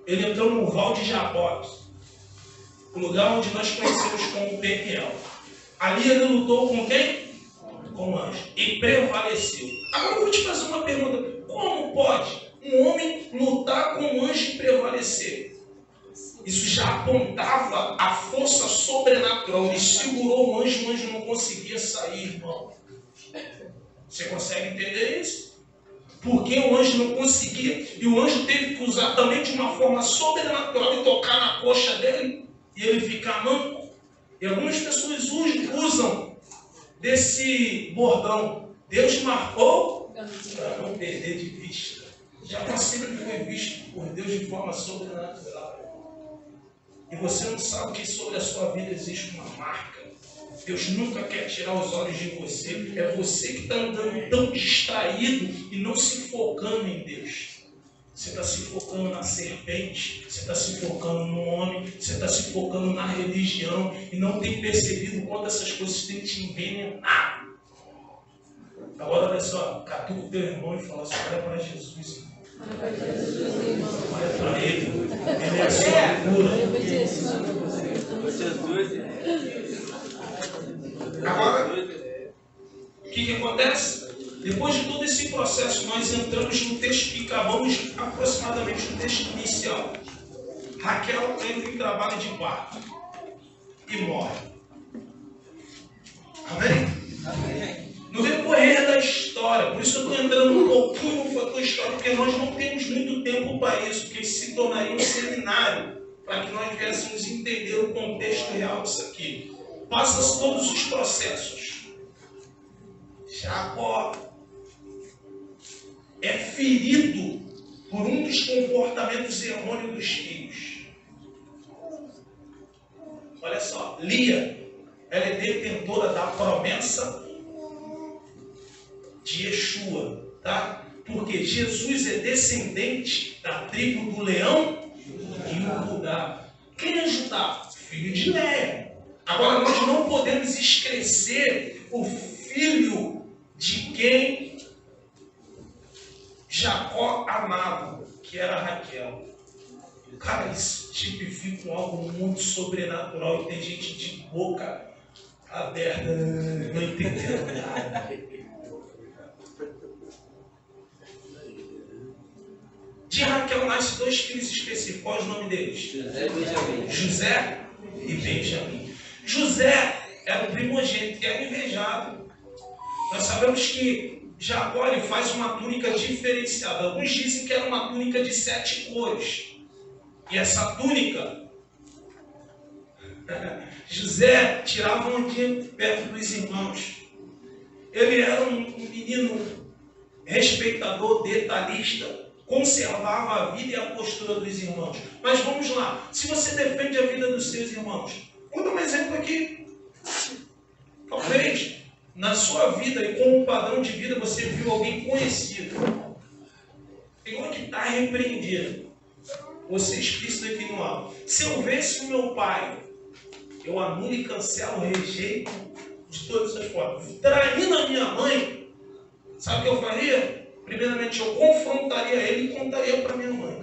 Ele entrou no Val de Jaboque, o lugar onde nós conhecemos como Peniel. Ali ele lutou com quem? Com o anjo. E prevaleceu. Agora eu vou te fazer uma pergunta. Como pode um homem lutar com um anjo e prevalecer? Isso já apontava a força sobrenatural. Ele segurou o anjo não conseguia sair, irmão. Você consegue entender isso? Porque o anjo não conseguia. E o anjo teve que usar também de uma forma sobrenatural e tocar na coxa dele. E ele ficar manco. E algumas pessoas usam desse bordão. Deus marcou para não perder de vista. Já sempre foi visto por Deus de forma sobrenatural. E você não sabe que sobre a sua vida existe uma marca. Deus nunca quer tirar os olhos de você. É você que está andando tão distraído e não se focando em Deus. Você está se focando na serpente, você está se focando no homem, você está se focando na religião e não tem percebido quanto essas coisas têm te envenenado. Agora olha só, catuca o teu irmão e fala assim, olha para Jesus, irmão. Olha para ele. Ele é a sua cura. Agora, o que acontece? Depois de todo esse processo, nós entramos no texto que acabamos aproximadamente no texto inicial. Raquel entra em trabalho de parto e morre. Amém? Amém. No decorrer da história, por isso eu estou entrando um pouquinho no fator histórico, porque nós não temos muito tempo para isso, porque isso se tornaria um seminário para que nós viéssemos entender o contexto real disso aqui. Passa-se todos os processos. Jacó é ferido por um dos comportamentos errôneos dos filhos. Olha só, Lia, ela é detentora da promessa de Yeshua, tá? Porque Jesus é descendente da tribo do leão de Judá. Quem é Judá? Filho de Léa. Agora nós não podemos esquecer o filho de quem Jacó amava, que era Raquel. Cara, isso tipifica algo muito sobrenatural e tem gente de boca aberta, não entendendo nada. De Raquel nasce dois filhos específicos. Qual é o nome deles? José e Benjamim. José e Benjamim. José era o primogênito, que era invejado. Nós sabemos que Jacó ele faz uma túnica diferenciada. Alguns dizem que era uma túnica de 7 cores. E essa túnica, José tirava um dia perto dos irmãos. Ele era um menino respeitador, detalhista, conservava a vida e a postura dos irmãos. Mas vamos lá, se você defende a vida dos seus irmãos, vou dar um exemplo aqui. Talvez na sua vida e com um padrão de vida você viu alguém conhecido. Igual que está repreendido. Você explícito aqui no alto. Se eu vesse o meu pai, eu anulo e cancelo, rejeito de todas as formas. Traindo a minha mãe, sabe o que eu faria? Primeiramente, eu confrontaria ele e contaria para minha mãe.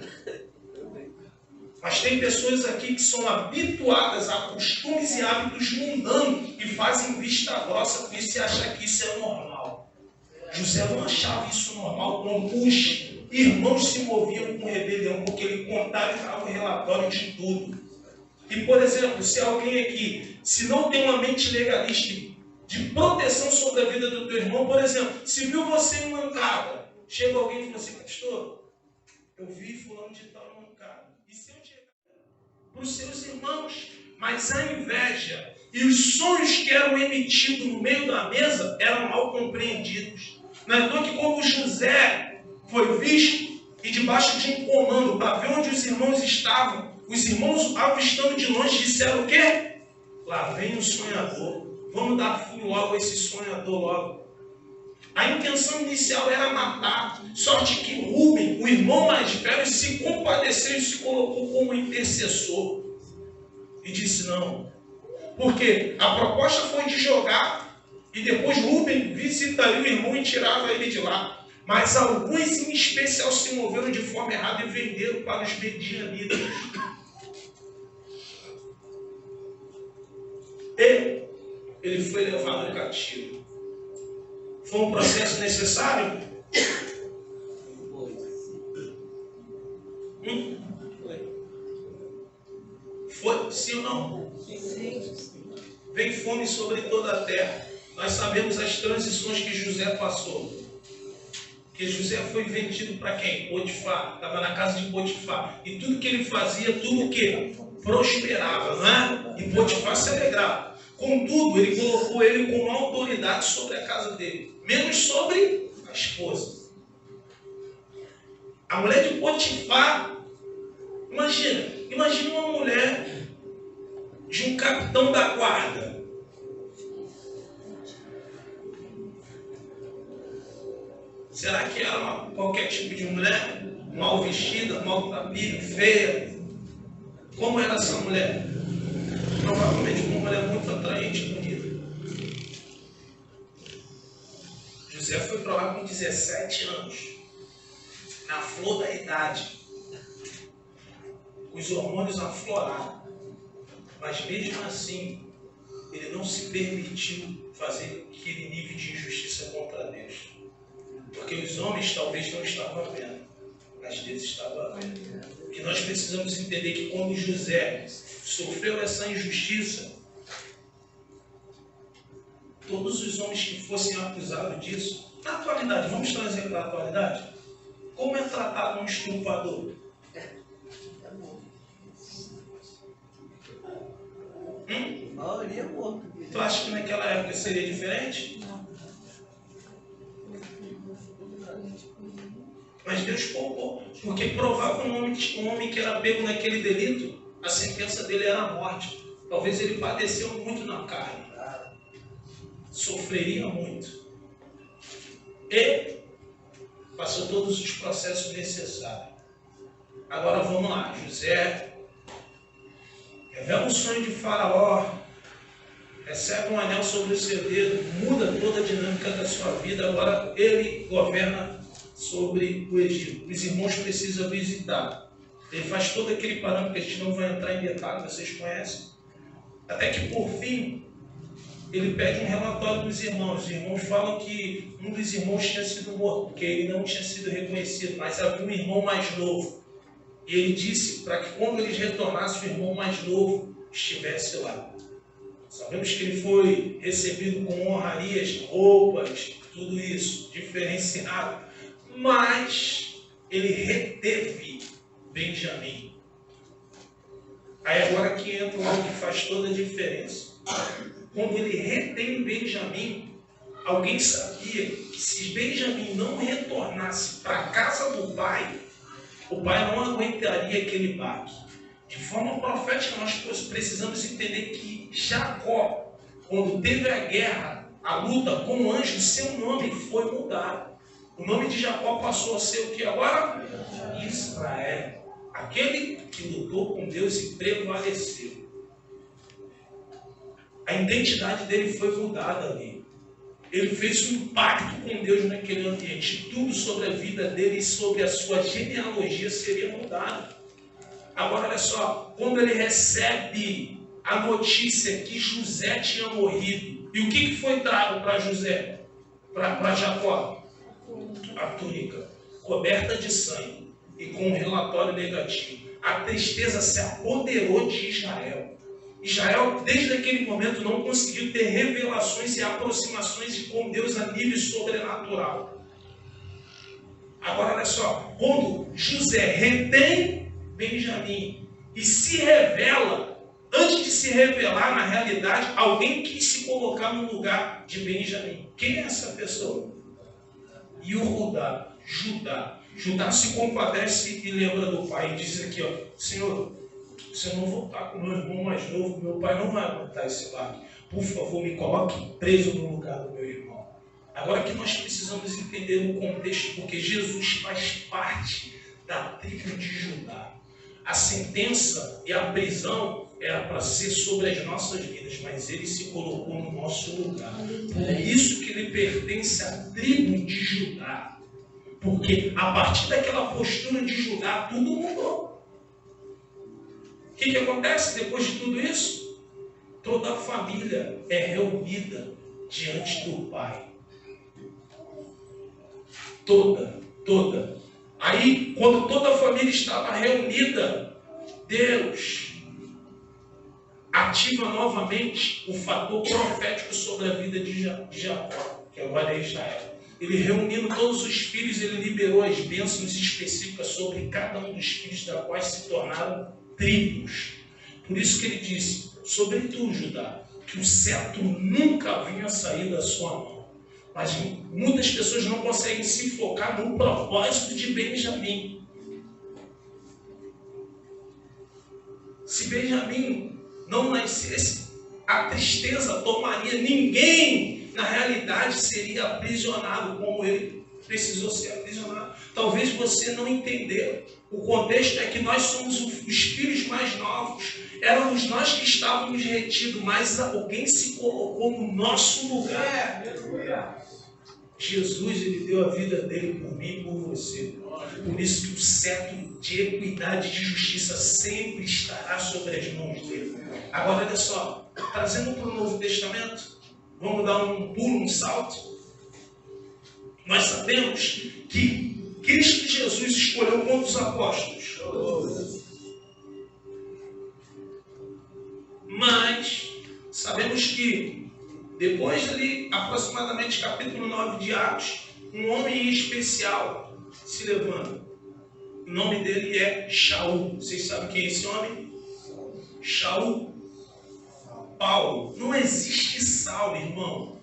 Mas tem pessoas aqui que são habituadas a costumes e hábitos mundanos e fazem vista grossa por isso e acham que isso é normal. José não achava isso normal quando os irmãos se moviam com rebelião, porque ele contava o relatório de tudo. E, por exemplo, se alguém aqui, se não tem uma mente legalista de proteção sobre a vida do teu irmão, por exemplo, se viu você em mancada, chega alguém e fala assim, pastor, eu vi fulano de tal mancada. E se eu chegar para os seus irmãos, mas a inveja e os sonhos que eram emitidos no meio da mesa eram mal compreendidos. Não é então que quando José foi visto e debaixo de um comando para ver onde os irmãos estavam, os irmãos, avistando de longe, disseram o quê? Lá vem o sonhador. Vamos dar fim logo a esse sonhador logo. A intenção inicial era matar. Sorte que Rubem, o irmão mais velho, se compadeceu e se colocou como intercessor. E disse não. Porque a proposta foi de jogar e depois Rubem visitaria o irmão e tirava ele de lá. Mas alguns em especial se moveram de forma errada e venderam para os medianitas. Ele foi levado cativo. Foi um processo necessário? Foi? Sim ou não? Sim. Vem fome sobre toda a terra. Nós sabemos as transições que José passou. Porque José foi vendido para quem? Potifar. Estava na casa de Potifar. E tudo que ele fazia, tudo o quê? Prosperava, não é? E Potifar se alegrava. Contudo, ele colocou ele como autoridade sobre a casa dele. Menos sobre a esposa. A mulher de Potifar, imagina uma mulher de um capitão da guarda. Será que era qualquer tipo de mulher? Mal vestida, mal cabida, feia? Como era essa mulher? Provavelmente uma mulher muito atraente e bonita. José foi para lá com 17 anos, na flor da idade, os hormônios afloraram, mas mesmo assim, ele não se permitiu fazer aquele nível de injustiça contra Deus, porque os homens talvez não estavam vendo, mas Deus estava vendo. Que nós precisamos entender que quando José sofreu essa injustiça, todos os homens que fossem acusados disso, na atualidade, vamos trazer para a atualidade, como é tratado um estuprador? Tu acha que naquela época seria diferente? Mas Deus poupou, porque provava um homem que era pego naquele delito, a sentença dele era a morte. Talvez ele padeceu muito na carne, sofreria muito, e passou todos os processos necessários. Agora vamos lá, José revela um sonho de Faraó, recebe um anel sobre o seu dedo, muda toda a dinâmica da sua vida. Agora ele governa sobre o Egito. Os irmãos precisam visitar. Ele faz todo aquele parâmetro que a gente não vai entrar em detalhe, vocês conhecem. Até que por fim, ele pede um relatório dos irmãos. Os irmãos falam que um dos irmãos tinha sido morto, porque ele não tinha sido reconhecido, mas havia um irmão mais novo. E ele disse para que quando eles retornassem, o irmão mais novo estivesse lá. Sabemos que ele foi recebido com honrarias, roupas, tudo isso, diferenciado. Mas ele reteve Benjamim. Aí agora que entra algo que faz toda a diferença. Quando ele retém Benjamim, alguém sabia que se Benjamim não retornasse para a casa do pai, o pai não aguentaria aquele baque. De forma profética, nós precisamos entender que Jacó, quando teve a guerra, a luta com o anjo, seu nome foi mudado. O nome de Jacó passou a ser o que agora? Israel. Aquele que lutou com Deus e prevaleceu. A identidade dele foi mudada ali. Ele fez um pacto com Deus naquele ambiente. Tudo sobre a vida dele e sobre a sua genealogia seria mudado. Agora olha só, quando ele recebe a notícia que José tinha morrido, e o que foi dado para José? Para Jacó? A túnica, coberta de sangue e com um relatório negativo. A tristeza se apoderou de Israel. Israel, desde aquele momento, não conseguiu ter revelações e aproximações de com Deus a nível sobrenatural. Agora, olha só, quando José retém Benjamim e se revela, antes de se revelar na realidade, alguém quis se colocar no lugar de Benjamim. Quem é essa pessoa? Judá. Judá se compadece e lembra do pai e diz aqui, ó, Senhor, se eu não voltar com meu irmão mais novo, meu pai não vai aguentar esse barco. Por favor, me coloque preso no lugar do meu irmão. Agora que nós precisamos entender o contexto, porque Jesus faz parte da tribo de Judá. A sentença e a prisão era para ser sobre as nossas vidas, mas ele se colocou no nosso lugar. Por isso que ele pertence à tribo de Judá. Porque a partir daquela postura de Judá, tudo mudou. O que acontece depois de tudo isso? Toda a família é reunida diante do Pai. Toda. Aí, quando toda a família estava reunida, Deus ativa novamente o fator profético sobre a vida de Jacó, que agora é Israel. Ele reunindo todos os filhos, ele liberou as bênçãos específicas sobre cada um dos filhos, da quais se tornaram tribos. Por isso que ele disse, sobre tu, Judá, que o cetro nunca havia saído da sua mão. Mas muitas pessoas não conseguem se focar no propósito de Benjamim. Se Benjamim não nascesse, a tristeza tomaria ninguém. Na realidade, seria aprisionado como ele precisou ser aprisionado. Talvez você não entendeu. O contexto é que nós somos os filhos mais novos. Éramos nós que estávamos retidos, mas alguém se colocou no nosso lugar. Jesus, ele deu a vida dele por mim e por você. Por isso que o cetro de equidade e de justiça sempre estará sobre as mãos dele. Agora, olha só, trazendo para o Novo Testamento, vamos dar um pulo, um salto. Nós sabemos que Cristo Jesus escolheu quantos apóstolos? Mas sabemos que depois ali, aproximadamente capítulo 9 de Atos, um homem especial se levanta. O nome dele é Shaul. Vocês sabem quem é esse homem? Shaul. Paulo. Não existe Saulo, irmão.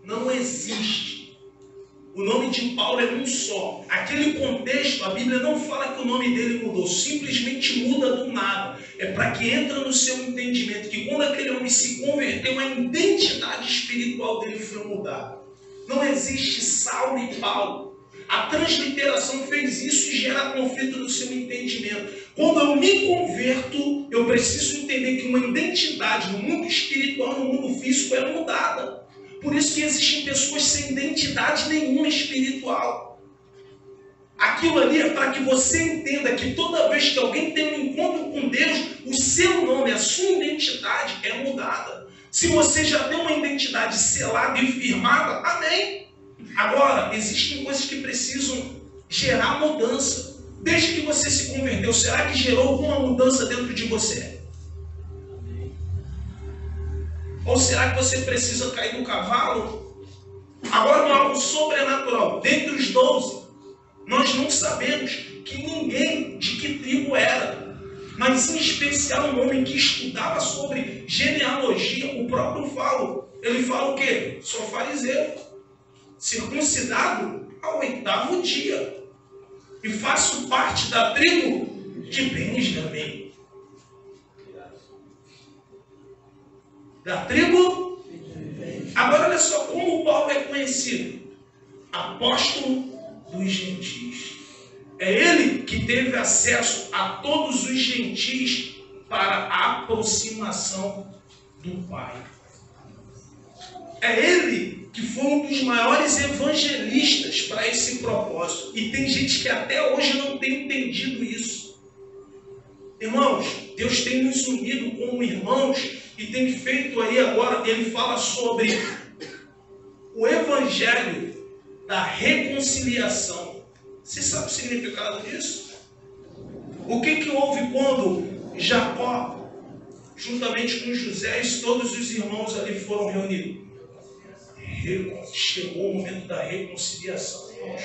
Não existe. O nome de Paulo é um só. Aquele contexto, a Bíblia não fala que o nome dele mudou. Simplesmente muda do nada. É para que entre no seu entendimento que quando aquele homem se converteu, a identidade espiritual dele foi mudada. Não existe Saulo e Paulo. A transliteração fez isso e gera conflito no seu entendimento. Quando eu me converto, eu preciso entender que uma identidade no mundo espiritual, no mundo físico é mudada. Por isso que existem pessoas sem identidade nenhuma espiritual. Aquilo ali é para que você entenda que toda vez que alguém tem um encontro com Deus, o seu nome, a sua identidade é mudada. Se você já tem uma identidade selada e firmada, amém. Agora, existem coisas que precisam gerar mudança. Desde que você se converteu, será que gerou alguma mudança dentro de você? Ou será que você precisa cair do cavalo? Agora, algo sobrenatural. Dentre os 12, nós não sabemos que ninguém de que tribo era. Mas, em especial, um homem que estudava sobre genealogia, o próprio Paulo. Ele fala o quê? Sou fariseu, circuncidado ao 8º dia. E faço parte da tribo de Benjamim. Da tribo? Agora olha só como Paulo é conhecido. Apóstolo dos gentios. É ele que teve acesso a todos os gentios para a aproximação do Pai. É ele que foi um dos maiores evangelistas para esse propósito. E tem gente que até hoje não tem entendido isso. Irmãos, Deus tem nos unido como irmãos e tem feito aí agora, ele fala sobre o evangelho da reconciliação. Você sabe o significado disso? O que houve quando Jacó, juntamente com José e todos os irmãos ali foram reunidos? Chegou o momento da reconciliação, irmãos.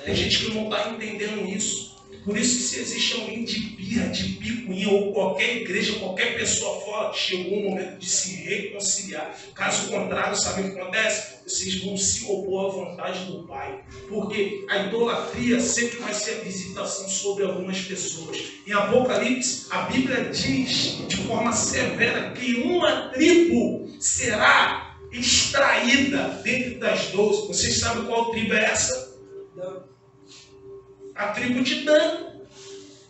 Tem gente que não está entendendo isso. Por isso que se existe alguém de birra, de picuinha, ou qualquer igreja, qualquer pessoa fora, chegou o momento de se reconciliar. Caso contrário, sabe o que acontece? Vocês vão se opor à vontade do Pai. Porque a idolatria sempre vai ser a visitação sobre algumas pessoas. Em Apocalipse, a Bíblia diz de forma severa que uma tribo será extraída dentro das 12. Vocês sabem qual tribo é essa? A tribo de Dan.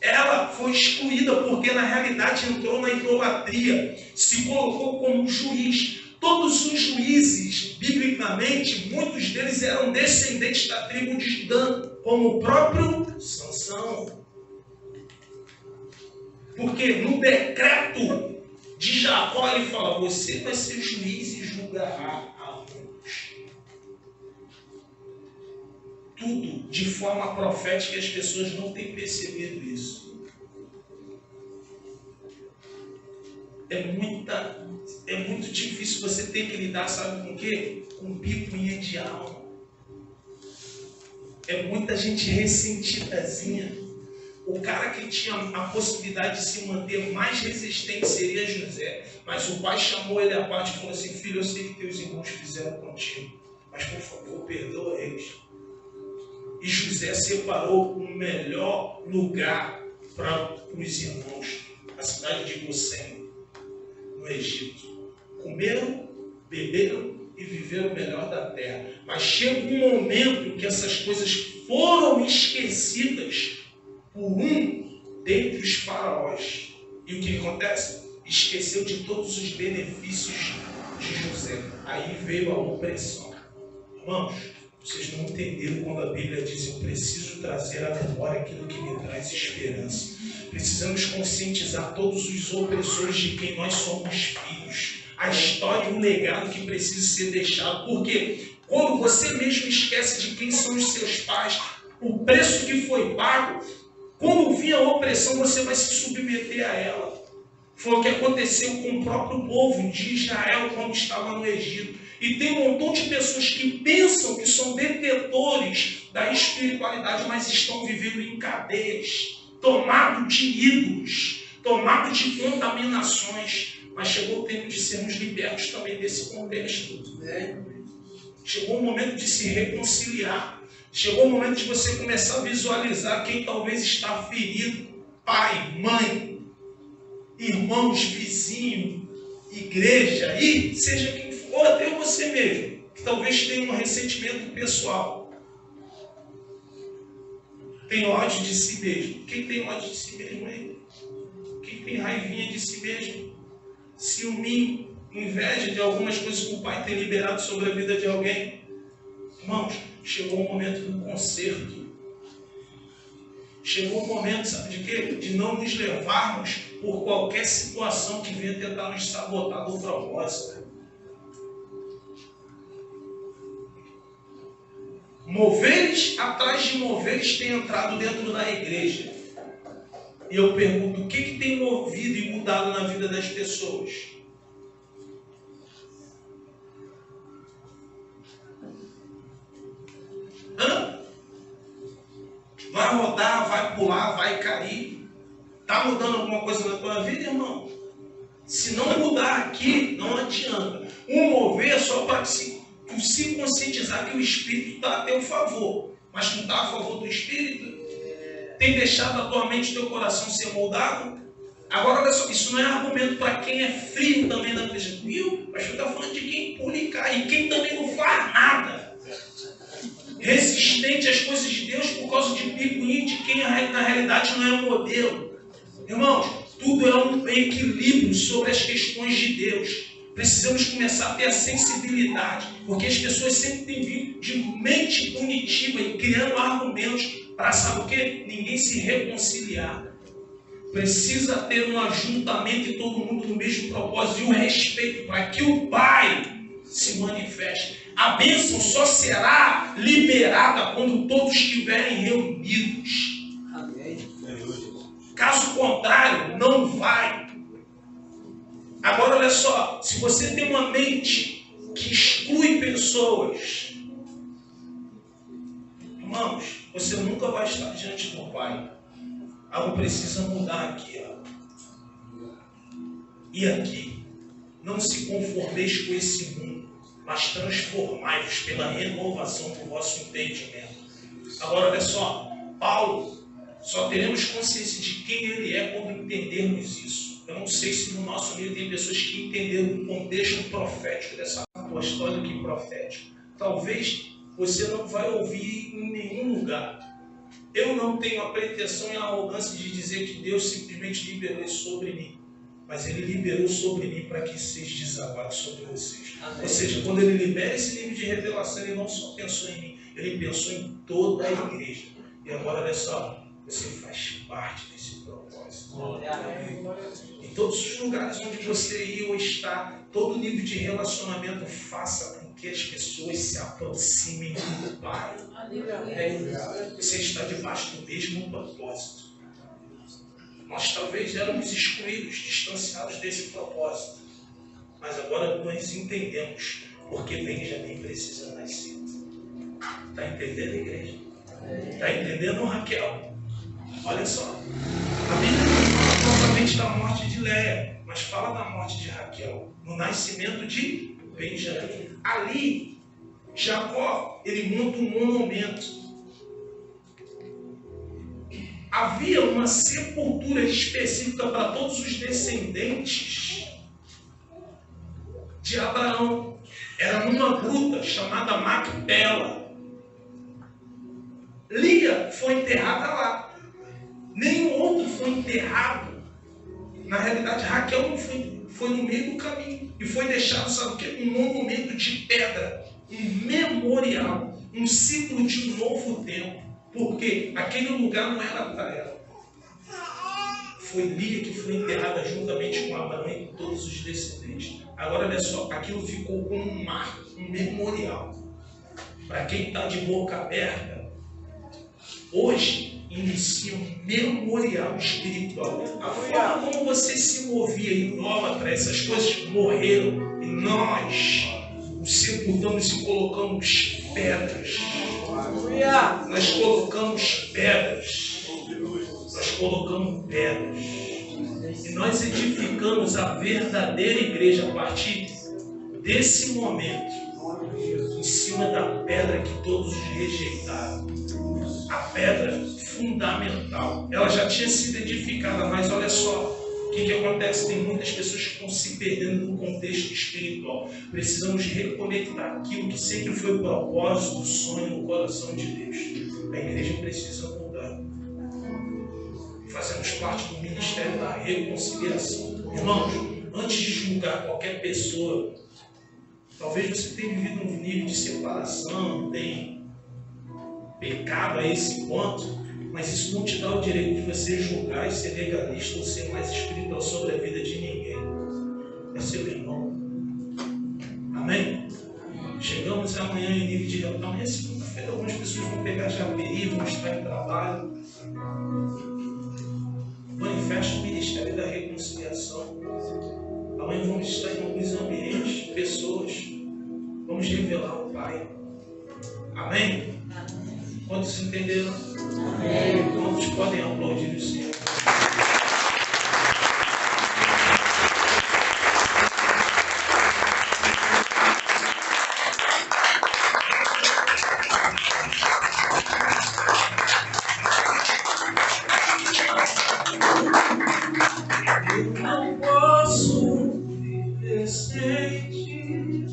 Ela foi excluída porque na realidade entrou na idolatria, se colocou como juiz. Todos os juízes, biblicamente, muitos deles eram descendentes da tribo de Dan, como o próprio Sansão. Porque no decreto de Jacó ele fala: você vai ser juiz e julgará a muitos. Tudo de forma profética, e as pessoas não têm percebido isso. É muito difícil, você ter que lidar, sabe com o quê? Com picuinha de alma. É muita gente ressentidazinha. O cara que tinha a possibilidade de se manter mais resistente seria José. Mas o pai chamou ele à parte e falou assim: filho, eu sei que teus irmãos fizeram contigo, mas por favor, perdoa eles. E José separou o melhor lugar para os irmãos, a cidade de Gosém, no Egito. Comeram, beberam e viveram o melhor da terra. Mas chega um momento que essas coisas foram esquecidas por um dentre os faraós. E o que acontece? Esqueceu de todos os benefícios de José. Aí veio a opressão. Irmãos, Vocês não entenderam quando a Bíblia diz: eu preciso trazer à memória aquilo que me traz esperança. Precisamos conscientizar todos os opressores de quem nós somos filhos. A história e o legado que precisa ser deixado. Porque quando você mesmo esquece de quem são os seus pais, o preço que foi pago, quando vir a opressão, você vai se submeter a ela. Foi o que aconteceu com o próprio povo de Israel quando estava no Egito. E tem um montão de pessoas que pensam que são detetores da espiritualidade, mas estão vivendo em cadeias, tomados de ídolos, tomados de contaminações. Mas chegou o tempo de sermos libertos também desse contexto. Chegou o momento de se reconciliar. Chegou o momento de você começar a visualizar quem talvez está ferido. Pai, mãe, irmãos, vizinho, igreja, e seja quem for, ou até você mesmo, que talvez tenha um ressentimento pessoal. Tem ódio de si mesmo. Quem tem ódio de si mesmo aí? Quem tem raivinha de si mesmo? Ciúminho, inveja de algumas coisas que o Pai tem liberado sobre a vida de alguém. Irmãos, chegou o momento do conserto. Chegou o momento, sabe de quê? De não nos levarmos por qualquer situação que venha tentar nos sabotar do propósito. Moveres atrás de moveres têm entrado dentro da igreja. E eu pergunto, o que tem movido e mudado na vida das pessoas? Vai rodar, vai pular, vai cair. Está mudando alguma coisa na tua vida, irmão? Se não mudar aqui, não adianta. Um mover é só para se conscientizar que o Espírito está a teu favor. Mas tu está a favor do Espírito? Tem deixado a tua mente e teu coração ser moldado? Agora, olha só, isso não é argumento para quem é frio também na igreja. Viu? Mas tu está falando de quem pula e cai. E quem também não faz nada. Resistente às coisas de Deus por causa de picuinha de quem na realidade não é um modelo. Irmãos, tudo é um equilíbrio sobre as questões de Deus. Precisamos começar a ter a sensibilidade, porque as pessoas sempre têm vindo de mente punitiva e criando argumentos para, sabe o quê? Ninguém se reconciliar. Precisa ter um ajuntamento e todo mundo no mesmo propósito e o respeito para que o Pai se manifeste. A bênção só será liberada quando todos estiverem reunidos. Amém. Caso contrário, não vai. Agora olha só, se você tem uma mente que exclui pessoas, irmãos, você nunca vai estar diante do Pai. Algo precisa mudar aqui, ó. E aqui, não se conformeis com esse mundo, mas transformai-vos pela renovação do vosso entendimento. Agora olha só, Paulo, só teremos consciência de quem ele é quando entendermos isso. Eu não sei se no nosso meio tem pessoas que entenderam o contexto profético dessa apostólica e profético. Talvez você não vai ouvir em nenhum lugar. Eu não tenho a pretensão e a arrogância de dizer que Deus simplesmente liberou isso sobre mim. Mas Ele liberou sobre mim para que seja desabado sobre vocês. Amém. Ou seja, quando Ele libera esse nível de revelação, Ele não só pensou em mim, Ele pensou em toda a igreja. E agora, olha só, você faz parte desse propósito. Amém. Em todos os lugares onde você ir ou está, todo nível de relacionamento faça com que as pessoas se aproximem do Pai. Você está debaixo do mesmo propósito. Nós talvez éramos excluídos, distanciados desse propósito. Mas agora nós entendemos porque Benjamim precisa nascer. Está entendendo, igreja? Está entendendo, Raquel? Olha só. A Bíblia não fala propriamente da morte de Léia, mas fala da morte de Raquel, no nascimento de Benjamim. Ali, Jacó, ele monta um monumento. Havia uma sepultura específica para todos os descendentes de Abraão. Era numa gruta chamada Macpela. Lia foi enterrada lá. Nenhum outro foi enterrado. Na realidade, Raquel não foi no meio do caminho. E foi deixado, sabe o quê? Um monumento de pedra. Um memorial. um ciclo de um novo tempo, porque aquele lugar não era para ela. Foi Lia que foi enterrada juntamente com Abraão e com todos os descendentes. Agora olha só, aquilo ficou como um marco, um memorial. Para quem está de boca aberta, hoje inicia um memorial espiritual. A forma como você se movia idólatra, essas coisas morreram e nós os sepultamos e colocamos pedras. Nós colocamos pedras. Nós colocamos pedras. E nós edificamos a verdadeira igreja a partir desse momento, em cima da pedra que todos rejeitaram. A pedra fundamental. Ela já tinha sido edificada, mas olha só o que acontece. Tem muitas pessoas que estão se perdendo no contexto espiritual. Precisamos reconectar aquilo que sempre foi o propósito, o sonho no coração de Deus. A igreja precisa mudar. Fazemos parte do ministério da reconciliação. Irmãos, antes de julgar qualquer pessoa, talvez você tenha vivido um nível de separação, tenha pecado a esse ponto, mas isso não te dá o direito de você julgar e ser legalista ou ser mais espiritual sobre a vida de ninguém. É seu irmão. Amém? Chegamos amanhã em nível de reunião. Amanhã é segunda-feira, algumas pessoas vão pegar Japeri, vão estar em trabalho. Manifesta o Ministério da Reconciliação. Amanhã vamos estar em alguns ambientes, pessoas. Vamos revelar o Pai. Amém? Quantos entenderam? Amém. Quantos podem aplaudir o Senhor? Eu não posso viver sem ti.